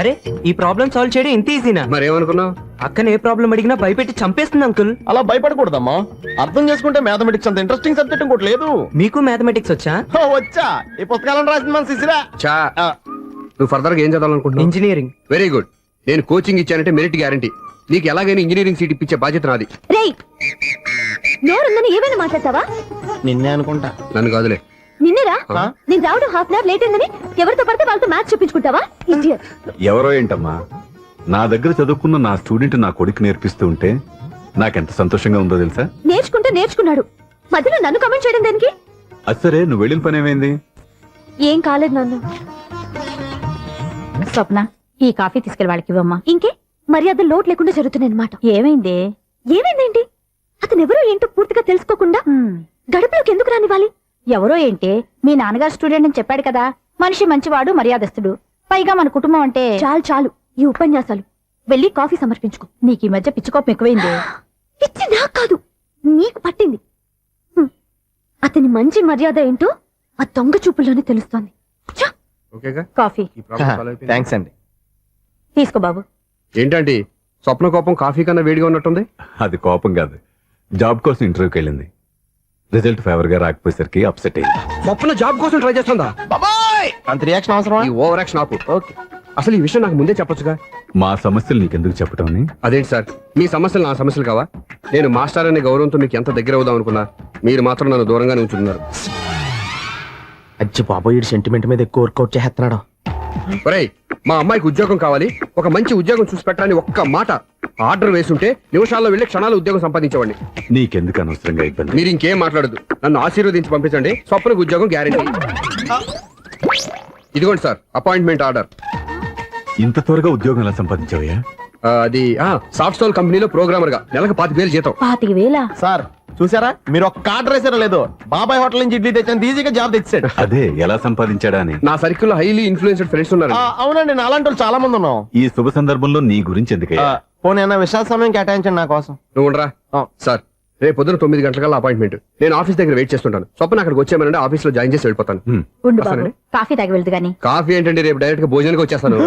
అరే, ఈ ప్రాబ్లం సాల్వ్ చేయడం ఇంత ఈజీనా? మరేమనుకున్నావు? అక్కనే ఏ ప్రాబ్లం అడిగినా భయపెట్టి చంపేస్తుంది అంకుల్. అలా భయపడకూడదమ్మా. అర్థం చేసుకుంటే మ్యాథమెటిక్స్ అంత ఇంట్రెస్టింగ్ సబ్జెక్ట్ ఇంకోటి లేదు. మీకు మ్యాథమెటిక్స్ వచ్చా? వచ్చా, ఈ పుస్తకాలను రాసింది మన శిశిరా. నువ్వు ఫర్దర్ గా ఏం చదవాలనుకుంటున్నావు? ఇంజనీరింగ్. Very good. నేను కోచింగ్ ఇచ్చానంటే మెరిట్ గ్యారంటీ. నీకు ఎలాగైనా ఇంజనీరింగ్ సీట్ ఇప్పించే బాధ్యత నాది. రేయ్, నోరుందని ఏమైనా మాట్లాడతావా? నిన్నే అనుకుంటా. నన్ను కాదులే. నిన్నేరా? నేను రావడం హాఫ్ అన్ అవర్ లేట్ అయిందని ఎవరితో పడితే వాళ్ళతో మ్యాచ్ చూపించుకుంటావా? ఇడియట్. ఎవరో ఏంటమ్మా, నా దగ్గర చదువుకున్న నా స్టూడెంట్ నా కొడుకు నేర్పిస్తూ ఉంటే నాకెంత సంతోషంగా ఉందో తెలుసా? నేర్చుకుంటే నేర్చుకున్నాడు, మధ్యలో నన్ను కమెంట్ చేయడం దేనికి? అది సరే, నువ్వు వెళ్ళిన పని ఏమైంది? ఏం కాలేదు నాన్న. స్వప్న, ఈ కాఫీ తీసుకెళ్ళి వాళ్ళకి ఇవ్వమ్మా. ఇంకే మర్యాద లోటు లేకుండా జరుగుతున్నాయి అన్నమాట. ఏమైంది? ఏమైందేంటి? అతను ఎవరో ఏంటో పూర్తిగా తెలుసుకోకుండా గడపలోకి ఎందుకు రానివ్వాలి? ఎవరో ఏంటి, మీ నాన్నగారు స్టూడెంట్ అని చెప్పాడు కదా. మనిషి మంచివాడు, మర్యాదస్తుడు, పైగా మన కుటుంబం అంటే. చాలు చాలు ఈ ఉపన్యాసాలు. వెళ్ళి కాఫీ సమర్పించుకో. నీకు ఈ మధ్య పిచ్చుకోపం ఎక్కువైంది. పిచ్చి నాకు కాదు, నీకు పట్టింది. అతని మంచి మర్యాద ఏంటో ఆ దొంగ చూపుల్లోనే తెలుస్తోంది. కాఫీ థ్యాంక్స్ అండి. తీసుకో బాబు. ఏంటంటే స్వప్న కోపం కాఫీ కన్నా వేడిగా ఉన్నట్టుంది. అది కోపం కాదు, జాబ్ కోసం ఇంటర్వ్యూకి వెళ్ళింది. రిజల్ట్ ఫేవర్ గా రాకపోయేసరికి అప్సెట్ అయింది. స్వప్న జాబ్ కోసం ట్రై చేస్తుందా? అంత రియాక్షన్ అవసరం. ఈ ఓవర్ యాక్షన్ ఆపు. అసలు ఈ విషయం నాకు ముందే చెప్పొచ్చుగా. మా సమస్యలు నీకెందుకు చెప్పటం? అదేంటి సార్, మీ సమస్యలు నా సమస్యలు కావా? నేను మాస్టర్ అనే గౌరవంతో మీకు ఎంత దగ్గర అవుదాం అనుకున్నా, మీరు మాత్రం నన్ను దూరంగానే ఉంచుతున్నారు. అజ్జి బాబోయ్, సెంటిమెంట్ మీద ఎక్కువ వర్కౌట్ చేస్తున్నాడు. ఒరేయ్, మా అమ్మాయికి ఉద్యోగం కావాలి, ఒక మంచి ఉద్యోగం చూసి పెట్టాలని ఒక్క మాట ఆర్డర్ వేసుంటే నిమిషాల్లో వెళ్ళి క్షణాలు ఉద్యోగం సంపాదించేవాడిని. నీకెందుకు అనవసరంగా ఇబ్బంది? మీరు ఇంకేం మాట్లాడదు, నన్ను ఆశీర్వదించి పంపించండి. స్వప్నకు ఉద్యోగం గ్యారెంటీ. ఇదిగోండి సార్, అపాయింట్మెంట్ ఆర్డర్. ఇంత త్వరగా ఉద్యోగం ఎలా సంపాదించావయ్యా? అది సాఫ్ట్ స్టోల్ కంపెనీలో ప్రోగ్రామర్ గా నెలకు 25,000 జీతం. 25,000? సార్, చూసారా మీరు ఒక్క ఆర్డర్ వేసారో లేదో బాబాయ్ హోటల్ నుంచి ఇడ్లీ తెచ్చాను ఈజీగా జాబ్ తెచ్చాడు. అదే ఎలా సంపాదించాడా అని. నా సర్కిల్ లో హైలీ ఇన్ఫ్లుయెన్స్డ్ ఫ్రెండ్స్ ఉన్నారు. అవునండి నా అలాంటి వాళ్ళు చాలా మంది ఉన్నాం. ఈ శుభ సందర్భంలో నీ గురించి ఎందుకయ్యా? పోనీ అన్న విశాల సమయం కేటాయించండి నా కోసం. నువ్వు ఉండరా సార్, రేపు పొద్దున 9 గంటలకల్లా అపాయింట్మెంట్. నేను ఆఫీస్ దగ్గర వెయిట్ చేస్తుంటాను. స్వప్న అక్కడికి వచ్చేయమనంటే ఆఫీస్ లో జాయిన్ చేసి వెళ్ళిపోతాను. వస్తానండి. కాఫీ తాగి వెళ్దు గాని. కాఫీ ఏంటండి, రేపు డైరెక్ట్ గా భోజనానికి వచ్చేస్తాను.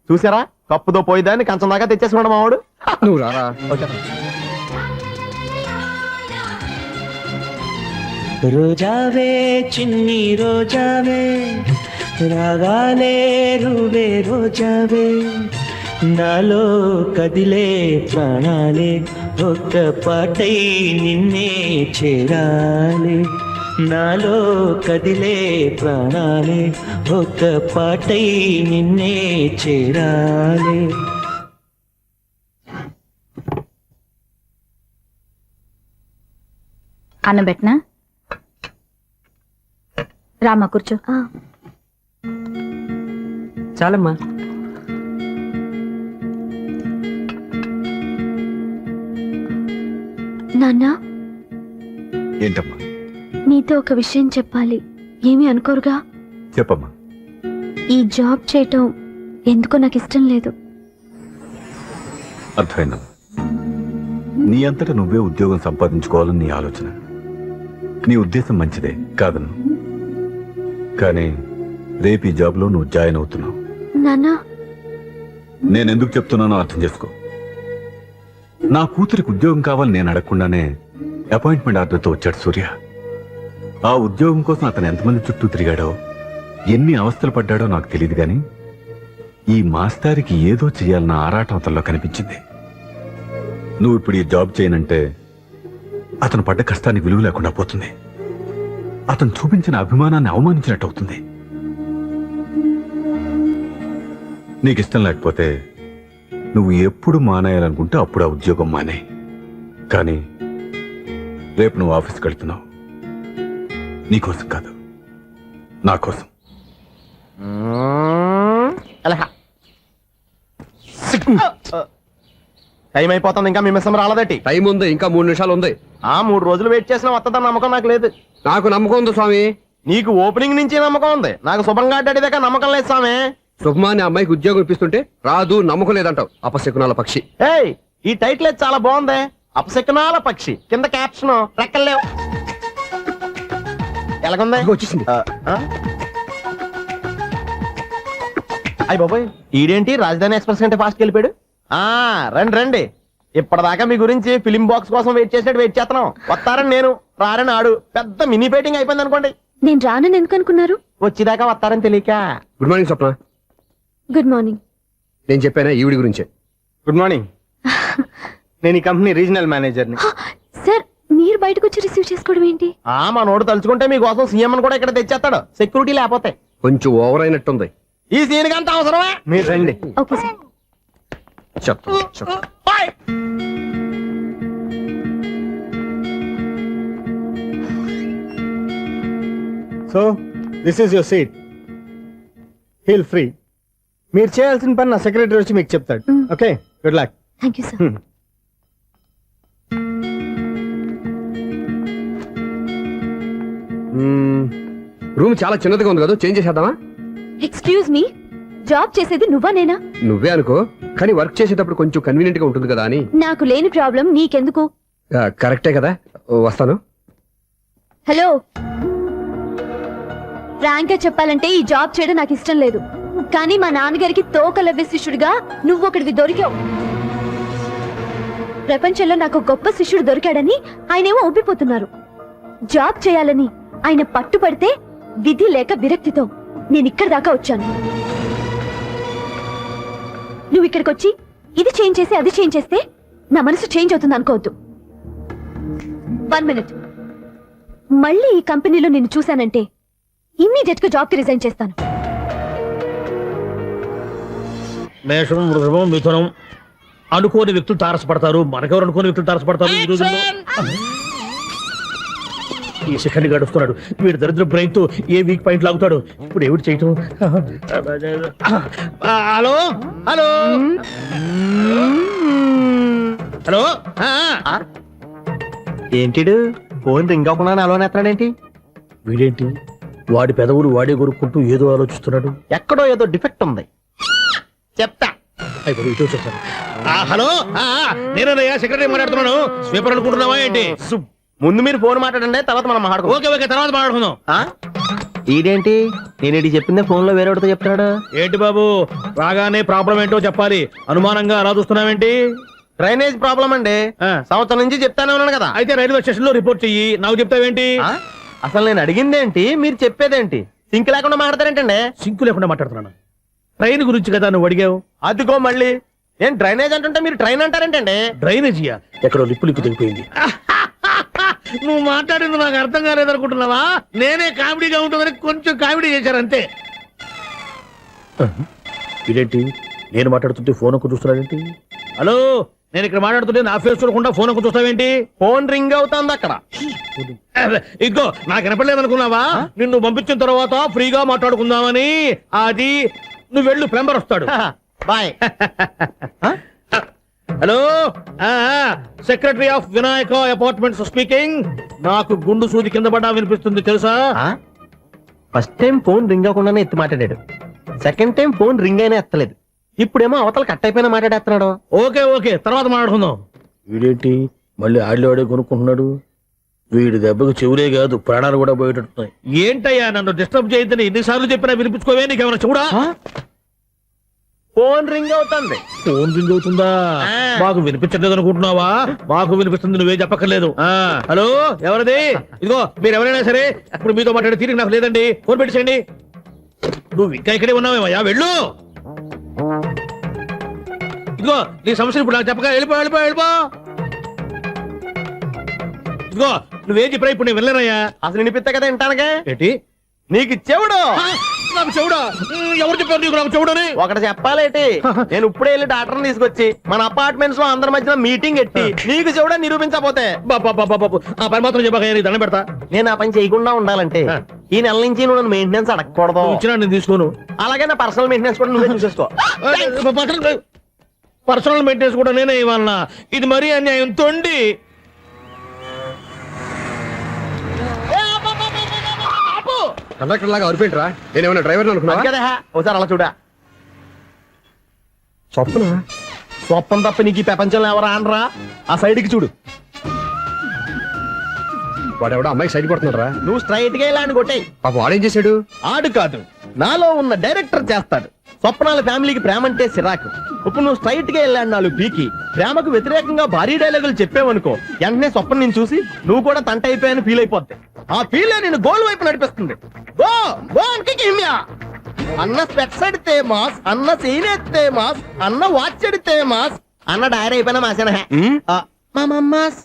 చూసారా కప్పుతో పోయిదాన్ని కంచం దాకా తెచ్చేసుకున్నాడు మావాడు. నువ్వు రారా. రోజావే చిన్ని రోజావే రాగాలే రువే రోజావే నాలో కదిలే ప్రాణాలే ఒక్క పాటై నిన్నే చేరాలి. నాలో కదిలే ప్రాణాలే ఒక్క పాటై నిన్నే చేరాలి. అన్నం పెట్టనా? రామా కూర్చో. చాలమ్మా. నాన్నా, ఏంటమ్మా? నీతో ఒక విషయం చెప్పాలి. ఏమీ అనుకోరుగా? చెప్పమ్మా. ఈ జాబ్ చేయటం ఎందుకో నాకు ఇష్టం లేదు. అర్థమైందమ్మా. నీ అంతటా నువ్వే ఉద్యోగం సంపాదించుకోవాలని నీ ఆలోచన. నీ ఉద్దేశం మంచిదే కాదన్ను. కానీ రేపు ఈ జాబ్ లో నువ్వు జాయిన్ అవుతున్నావు. నాన్నా, నేనెందుకు చెప్తున్నానో అర్థం చేసుకో. నా కూతురికి ఉద్యోగం కావాలని నేను అడగకుండానే అపాయింట్మెంట్ ఆర్డర్తో వచ్చాడు సూర్య. ఆ ఉద్యోగం కోసం అతను ఎంతమంది చుట్టూ తిరిగాడో, ఎన్ని అవస్థలు పడ్డాడో నాకు తెలియదు గాని ఈ మాస్టారికి ఏదో చెయ్యాలన్న ఆరాటం అతనిలో కనిపించింది. నువ్వు ఇప్పుడు ఈ జాబ్ చేయనంటే అతను పడ్డ కష్టానికి విలువ లేకుండా పోతుంది. అతను చూపించిన అభిమానాన్ని అవమానించినట్టు అవుతుంది. నీకు ఇష్టం లేకపోతే నువ్వు ఎప్పుడు మానేయాలనుకుంటే అప్పుడు ఆ ఉద్యోగం మానే. కానీ రేపు నువ్వు ఆఫీస్కి వెళ్తున్నావు. నీకోసం కాదు, నా కోసం. టైం అయిపోతుంది, ఇంకా మీ మిస్సం రాలేదటి. టైం ఉంది, ఇంకా 3 నిమిషాలు ఉంది. 3 రోజులు వెయిట్ చేసిన వస్తుందని నమ్మకం నాకు లేదు. నాకు నమ్మకం ఉంది స్వామి. నీకు ఓపెనింగ్ నుంచి నమ్మకం ఉంది, నాకు శుభంగా అడ్డాడిదాకా నమ్మకం లేదు స్వామి. శుభమాని అమ్మాయికి ఉద్యోగం ఇప్పిస్తుంటే రాదు, నమ్మకం లేదంటావు. అపశకునాల పక్షి. ఏయ్, ఈ టైటిల్ అయితే చాలా బాగుంది. అపశకునాల పక్షి, కింద క్యాప్షన్ రెక్కలేవు. ఎలాగుంది? వచ్చేసింది. అయ్య బాబాయ్, ఈడేంటి రాజధాని ఎక్స్ప్రెస్ కంటే ఫాస్ట్ వెళ్ళిపోయాడు. రండి రండి. ఇప్పటిదాకా మీ గురించి ఫిలిం బాక్స్ కోసం వెయిట్ చేసినట్టు వెయిట్ చేస్తున్నాం. వస్తారని నేను, రారని ఆడు. పెద్ద మినీ పేటింగ్ అయిపోయింది అనుకోండి. నేను రానని ఎందుకు అనుకున్నారు? వచ్చేదాకా వస్తారని తెలియక. Good morning Swapna. Good morning. నేను చెప్పానా ఈవిడి గురించే. Good morning. నేను ఈ కంపెనీ రీజనల్ మేనేజర్ని. సార్, మీరు బయటకు వచ్చి రిసీవ్ చేసుకోవడం ఏంటి? మా నోడు తలుచుకుంటే మీకోసం సీఎం అని కూడా ఇక్కడ తెచ్చేస్తాడు, సెక్యూరిటీ లేకపోతే. కొంచెం ఓవర్ అయినట్టుంది. ఈ సీన్ కంత అవసరమా? మీరు రండి. Okay sir. So this is your seat. Feel free. మీరు చేయాల్సిన పని నా సెక్రటరీ వచ్చి మీకు చెప్తాడు. Okay, good luck. Thank you sir. Room చాలా చిన్నదిగా ఉంది కదా, చేంజ్ చేసేద్దామా? ఎక్స్క్యూజ్ మీ, జాబ్ చేసేది నువ్వా నేనా? నువ్వే అనుకో, కానీ వర్క్ చేసేటప్పుడు కొంచెం కన్వీనియంట్ గా ఉంటుంది కదా అని. నాకు లేని ప్రాబ్లం నీకెందుకు? కరెక్టే కదా, వస్తాను. హలో, ఫ్రాంక్ గా చెప్పాలంటే ఈ జాబ్ చేయడం నాకు ఇష్టం లేదు. కానీ మా నాన్నగారికి తోకలవ్వే శిష్యుడిగా నువ్వు ఒకటివి దొరికావు. ప్రపంచంలో నాకు గొప్ప శిష్యుడు దొరికాడని ఆయనేమో ఒప్పిపోతున్నారు. జాబ్ చేయాలని ఆయన పట్టుపడితే విధి లేక విరక్తితో నేను ఇక్కడి దాకా వచ్చాను. నువ్వు ఇక్కడికి వచ్చి ఇది చేంజ్ చేసి అది చేంజ్ చేస్తే నా మనసు చేంజ్ అవుతుంది అనుకోవద్దు. 1 మినిట్. మళ్ళీ ఈ కంపెనీలో నిన్ను చూశానంటే ఇమ్మీడియట్ గా జాబ్ కి రిజైన్ చేస్తాను. మేషం, వృషభం, మిథునం. అనుకోని వ్యక్తులు తారసపడతారు. మనకెవరు అనుకోని వ్యక్తులు తారసపడతారు ఈ రోజుల్లో? ఈ సెకండ్ గడుస్తున్నాడు. వీడు దరిద్ర బ్రెయిన్ తో ఏ వీక్ పాయింట్ లాగుతాడు. ఇప్పుడు ఏమిటి చేయటం? Hello hello hello. ఏంటిడు ఫోన్ రింగ్ అవ్వకుండా అలవనేస్తాడేంటి? వీడేంటి వాడి పెదవులు వాడే కొరుక్కుంటూ ఏదో ఆలోచిస్తున్నాడు. ఎక్కడో ఏదో డిఫెక్ట్ ఉంది, చెప్తా. అయిపోయి ఇటు వచ్చేసాను. హలో, నేనయ్యా సెక్రటరీ మాట్లాడుతున్నాను. స్వీపర్ అనుకుంటున్నావా ఏంటి? ముందు మీరు ఫోన్ మాట్లాడండి, తర్వాత మనం మాట్లాడుకో. ఓకే ఓకే, తర్వాత మాట్లాడుకుందాం. ఈడేంటి నేను చెప్పిందే ఫోన్ లో వేరేవాడితో చెప్తాడు. ఏంటి బాబు రాగానే ప్రాబ్లం ఏంటో చెప్పాలి, అనుమానంగా అలా చూస్తున్నావేంటి? డ్రైనేజ్ ప్రాబ్లం అండి, సంవత్సరం నుంచి చెప్తానే ఉన్నాను కదా. అయితే రైల్వే స్టేషన్ లో రిపోర్ట్ చెయ్యి, నాకు చెప్తావేంటి? అసలు నేను అడిగిందేంటి, మీరు చెప్పేదేంటి? సింక్ లేకుండా మాట్లాడతారేంటండి? సింకు లేకుండా మాట్లాడుతున్నాను. ట్రైన్ గురించి కదా నువ్వు అడిగావు. అదిగో మళ్ళీ నేను డ్రైనేజ్ అంటుంటే మీరు ట్రైన్ అంటారేంటండి? డ్రైనేజీయా? ఎక్కడో లిప్పు తెగిపోయింది. నువ్వు మాట్లాడింది నాకు అర్థం కాలేదనుకుంటున్నావా? నేనే కామెడీగా ఉంటుందని కొంచెం కామెడీ చేశారు అంతే. ఇదేంటి నేను మాట్లాడుతుంటే ఫోన్ ఒక్క చూస్తున్నాడేంటి? హలో, నేను ఇక్కడ మాట్లాడుతుంటే నా ఫేస్ చూడకుండా ఫోన్ ఒక్క చూస్తావేంటి? ఫోన్ రింగ్ అవుతుంది అక్కడ. ఇదిగో నాకు వినపడలేదు అనుకున్నావా? నిన్ను పంపించిన తర్వాత ఫ్రీగా మాట్లాడుకుందామని. అది నువ్వు వెళ్ళు, ప్లంబర్ వస్తాడు. Bye. Hello, secretary of Vinayaka apartments speaking. నాకు గుండు సూది కింద పడ్డా వినిపిస్తుంది తెలుసా? ఫస్ట్ టైం ఫోన్ రింగ్ అవ్వకుండానే ఎత్తి మాట్లాడాడు, సెకండ్ టైం ఫోన్ రింగ్ అయినా ఎత్తలేదు, ఇప్పుడేమో అవతల కట్ అయిపోయినా మాట్లాడేస్తున్నాడు. ఓకే ఓకే, తర్వాత మాట్లాడుకుందాం. వీడేంటి మళ్ళీ ఆడే కొనుక్కుంటున్నాడు? వీడి దెబ్బకు చెవులే కాదు ప్రాణాలు కూడా పోయేటట్టున్నాయి. ఏంటయ్యా నన్ను డిస్టర్బ్ చేయొద్దని ఎన్నిసార్లు చెప్పినా వినిపించుకోవే, నీకేమైనా చూడా? ఫోన్ రింగ్ అవుతుంది. ఫోన్ రింగ్ అవుతుందా? మాకు వినిపించలేదు అనుకుంటున్నావా? మాకు వినిపిస్తుంది, నువ్వే చెప్పక్కర్లేదు. హలో, ఎవరిది? ఇదిగో మీరు ఎవరైనా సరే ఇప్పుడు మీతో మాట్లాడే తీరిక నాకు లేదండి, ఫోన్ పెట్టేసేయండి. నువ్వు ఇంకా ఇక్కడే ఉన్నావేమయ్యా, వెళ్ళు. ఇదిగో నీ సమస్యలు ఇప్పుడు నాకు చెప్పక వెళ్ళిపో వెళ్ళిపో వెళ్ళిపో. ఇదిగో నువ్వేం చెప్పరా ఇప్పుడు నేను వెళ్ళానయ్యా. అసలు వినిపిస్తా కదా వింటానుగా. ఏంటి నీకు చెవుడు? నాకు చెవుడా? ఎవరు చెప్పారు నీకు నాకు చెవుడని? ఒకటి చెప్పాలేటి, నేను ఇప్పుడే వెళ్ళి డాక్టర్ని తీసుకొచ్చి మన అపార్ట్మెంట్స్ లో అందరి మధ్యన మీటింగ్ ఎట్టి నీకు చెవుడా నిరూపించకపోతే ఆ పని మాత్రం చెప్పక దండం పెడతా. నేను ఆ పని చేయకుండా ఉండాలంటే ఈ నెల నుంచి నువ్వు నన్ను మెయింటెనెన్స్ అడగకూడదు. ఇచ్చినా నేను తీసుకోను. అలాగే నా పర్సనల్ మెయింటెనెన్స్ కూడా నువ్వే చూసేసుకో. పర్సనల్ మెయింటెనెన్స్ కూడా నేనే ఇవ్వాలన్నా? ఇది మరీ అన్యాయం తొండి. కండక్టర్ లాగా అరిపోయింట్రా, నేనేమన్నా డ్రైవర్ అనుకున్నా కదా. ఒకసారి అలా చూడా. స్వప్నం తప్ప నీకు ఈ ప్రపంచంలో ఎవరా అనరా? ఆ సైడ్ కి చూడు. వాడెవడో అమ్మాయికి సైడ్ కొడుతున్నారా? నువ్వు స్ట్రైట్ గా ఇలా కొట్టే. పాప వాడేం చేశాడు? ఆడు కాదు, నాలో ఉన్న డైరెక్టర్ చేస్తాడు. స్వప్నాల ఫ్యామిలీకి ప్రేమ అంటే సిరాకు. ఇప్పుడు నువ్వు స్ట్రైట్ గా వెళ్ళాడు నాలుగు పీకి ప్రేమకు వ్యతిరేకంగా భారీ డైలాగులు చెప్పావనుకో, వెంటనే స్వప్నం నేను చూసి నువ్వు కూడా తంట అయిపోయాను ఫీల్ అయిపోద్ది. ఆ ఫీల్ నేను గోల్ వైపు నడిపిస్తుంది. గో గో హిమ్యా. అన్న స్పెక్స్ అడితే మాస్, అన్న సీన్ ఎత్తే మాస్, అన్న వాచ్ అడితే మాస్, అన్న డైరీ అయిపోయినా మాసేనా మాస్.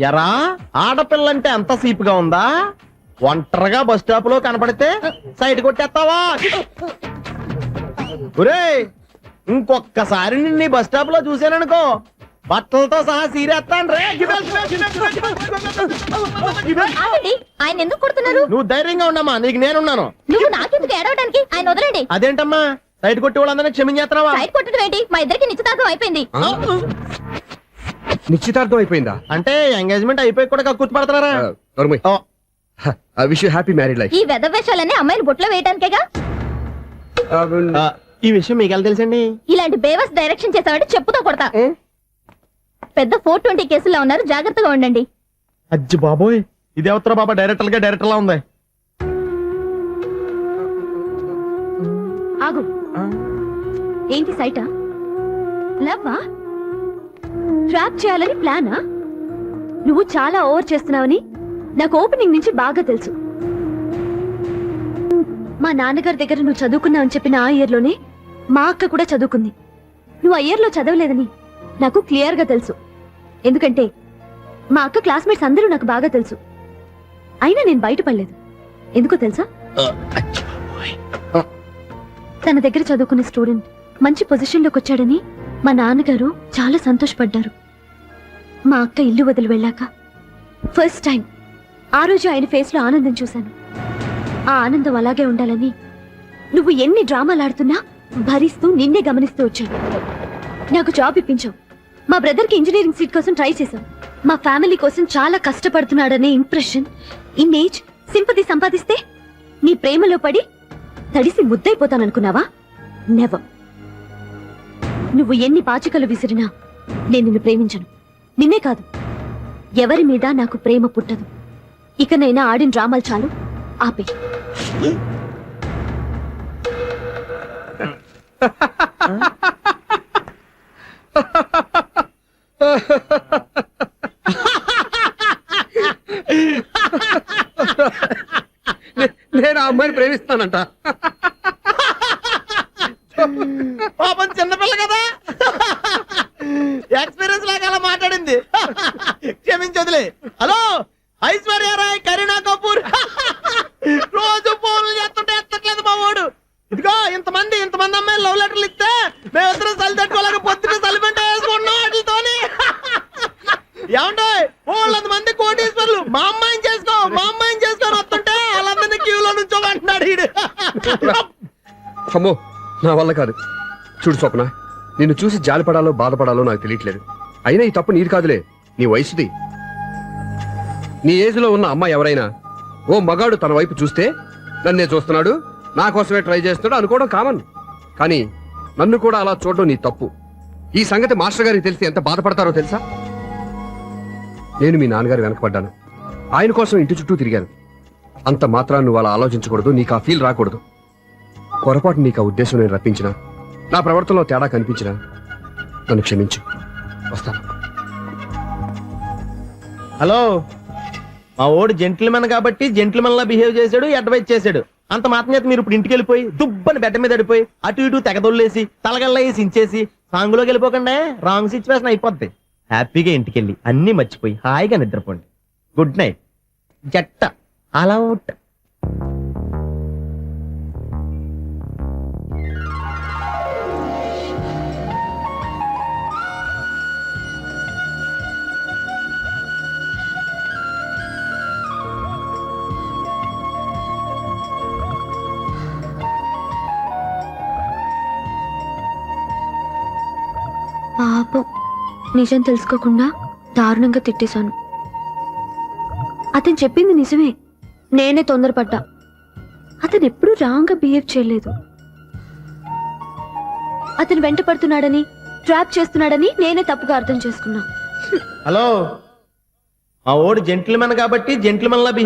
ఎరా ఆడపిల్లంటే అంత సీప్ గా ఉందా? ఒంటరిగా బస్ స్టాప్ లో కనపడితే సైడ్ కొట్టేస్తావా? ఒరేయ్, ఇంకొక్కసారి నిన్ను బస్ స్టాప్ లో చూసాననుకో, బట్టలతో సహా సీరేస్తాను రే. ఆయన ఎందుకు కొడుతున్నారు? నువ్వు ధైర్యంగా ఉండమ్మా, నీకు నేనున్నాను. నువ్వు నాకెందుకు ఏడవడానికి? ఆయన వదలండి. అదేంటమ్మా సైడ్ కొట్టి వాళ్ళందరినీ క్షమించేస్తున్నావా? సైడ్ కొట్టడం ఏంటి? మా ఇద్దరికి నిశ్చితార్థం అయిపోయింది. నిశ్చితార్థం అయిపోయిందా? అంటే ఎంగేజ్మెంట్ అయిపోయి కూడా కక్కుర్తి పడతారా? I wish you happy married life. ఈ వెధవేషాలన్నీ అమ్మాయిలు బొట్లో వేయడానికేగా. ఈ విషయం మీకు ఎలా తెలుసండి? ఇలాంటి బేవస్ డైరెక్షన్ చేసావంటే చెప్పుతో కొడతా. పెద్ద 420 కేసుల్లో ఉన్నారు, జాగ్రత్తగా ఉండండి. అజ్జి బాబోయ్, ఇది ఎవరు బాబా డైరెక్టర్ గా డైరెక్టర్ లా ఉంది. ఆగు. ఏంటి సైటా? లవ్వా? ట్రాప్ చేయాలని ప్లానా? నువ్వు చాలా ఓవర్ చేస్తున్నావని నాకు ఓపెనింగ్ నుంచి బాగా తెలుసు. మా నాన్నగారి దగ్గర నువ్వు చదువుకున్నావని చెప్పిన ఆ ఇయర్ లోనే మా అక్క కూడా చదువుకుంది. నువ్వు ఆ ఇయర్ లో చదవలేదని నాకు క్లియర్ గా తెలుసు. ఎందుకంటే మా అక్క క్లాస్మేట్స్ అందరూ నాకు బాగా తెలుసు. అయినా నేను బయటపడలేదు. ఎందుకో తెలుసా? తన దగ్గర చదువుకునే స్టూడెంట్ మంచి పొజిషన్ లోకి వచ్చాడని మా నాన్నగారు చాలా సంతోషపడ్డారు. మా అక్క ఇల్లు వదిలి వెళ్ళాక ఫస్ట్ టైం ఆ రోజు ఆయన ఫేస్ లో ఆనందం చూశాను. ఆ ఆనందం అలాగే ఉండాలని నువ్వు ఎన్ని డ్రామాలు ఆడుతున్నా భరిస్తూ నిన్నే గమనిస్తూ వచ్చాను. నాకు జాబ్ ఇప్పించావు. మా బ్రదర్ కి ఇంజనీరింగ్ సీట్ కోసం ట్రై చేశాం. మా ఫ్యామిలీ కోసం చాలా కష్టపడుతున్నాడనే ఇంప్రెషన్, ఇమేజ్, సింపతి సంపాదిస్తే నీ ప్రేమలో పడి తడిసి ముద్దైపోతాననుకున్నావా? నెవర్. నువ్వు ఎన్ని పాచికలు విసిరినా నేను నిన్ను ప్రేమించను. నిన్నే కాదు, ఎవరి మీద నాకు ప్రేమ పుట్టదు. ఇకనైనా ఆడిన డ్రామాలు చాలు, ఆపే. నేను ఆ అమ్మాయిని ప్రేమిస్తానంట. పాపం చిన్నపిల్ల కదా, ఎక్స్పీరియన్స్ లాగా అలా మాట్లాడింది. క్షమించదులే. హలో, ఐశ్వర్యరాయ్, కరీనా కపూర్ రోజు ఫోన్లు చేస్తుంటే ఎత్తట్లేదు మా వాడు. ఇదిగో ఇంతమంది అమ్మాయిలు లవ్ లెటర్లు ఇస్తే మేమిద్దరం చలి తట్టుకోలేక పొద్దున చలిమంట వేసుకుంటున్నాం వాటితోని. ఏమంటే వాళ్ళంతమంది కోటీశ్వర్లు మా అమ్మాయిని చేసుకొని వస్తుంటే వాళ్ళందరినీ క్యూలో నుంచోమంటున్నాడు వీడు. అమ్మో, నా వల్ల కాదు. చూడు స్వప్న, నిన్ను చూసి జాలిపడాలో బాధపడాలో నాకు తెలియట్లేదు. అయినా ఈ తప్పు నీది కాదులే, నీ వయసుది. నీ ఏజ్ లో ఉన్న అమ్మాయి ఎవరైనా ఓ మగాడు తన వైపు చూస్తే నన్నే చూస్తున్నాడు, నా కోసమే ట్రై చేస్తున్నాడు అనుకోవడం కామన్. కానీ నన్ను కూడా అలా చూడడం నీ తప్పు. ఈ సంగతి మాస్టర్ గారికి తెలిసి ఎంత బాధపడతారో తెలుసా? నేను మీ నాన్నగారు వెనకపడ్డాను, ఆయన కోసం ఇంటి చుట్టూ తిరిగాను. అంత మాత్రాన్ని నువ్వు అలా ఆలోచించకూడదు, నీకు ఆ ఫీల్ రాకూడదు. పొరపాటు నీకు ఆ ఉద్దేశం నేను రప్పించినా, నా ప్రవర్తనలో తేడా కనిపించినా నన్ను క్షమించు. వస్తాను. హలో, మా ఓడు జెంటిల్మెన్ కాబట్టి జెంటిల్మెన్ లా బిహేవ్ చేశాడు, అడ్వైజ్ చేశాడు. అంత మాత్రం చేత మీరు ఇప్పుడు ఇంటికి వెళ్ళిపోయి దుబ్బని బెడ్డ మీద పడిపోయి అటు ఇటు తెగదొల్లేసి తలగల్లా వేసి ఇంచేసి సాంగులోకి వెళ్ళిపోకండి, రాంగ్ సిచ్యువేషన్ అయిపోద్ది. హ్యాపీగా ఇంటికి వెళ్ళి అన్ని మర్చిపోయి హాయిగా నిద్రపోండి. Good night. జట్ట అలా అవుట్. పాపం, నిజం తెలుసుకోకుండా దారుణంగా తిట్టేశాను. అతను చెప్పింది నిజమే, నేనే తొందరపడ్డా. అతను ఎప్పుడూ రాంగ్ గా బిహేవ్ చేయలేదు. అతను వెంట పడుతున్నాడని, ట్రాప్ చేస్తున్నాడని నేనే తప్పుగా అర్థం చేసుకున్నా. హలో, మా ఓడు జెంటిల్మెన్ కాబట్టి జెంటిల్మెన్ లా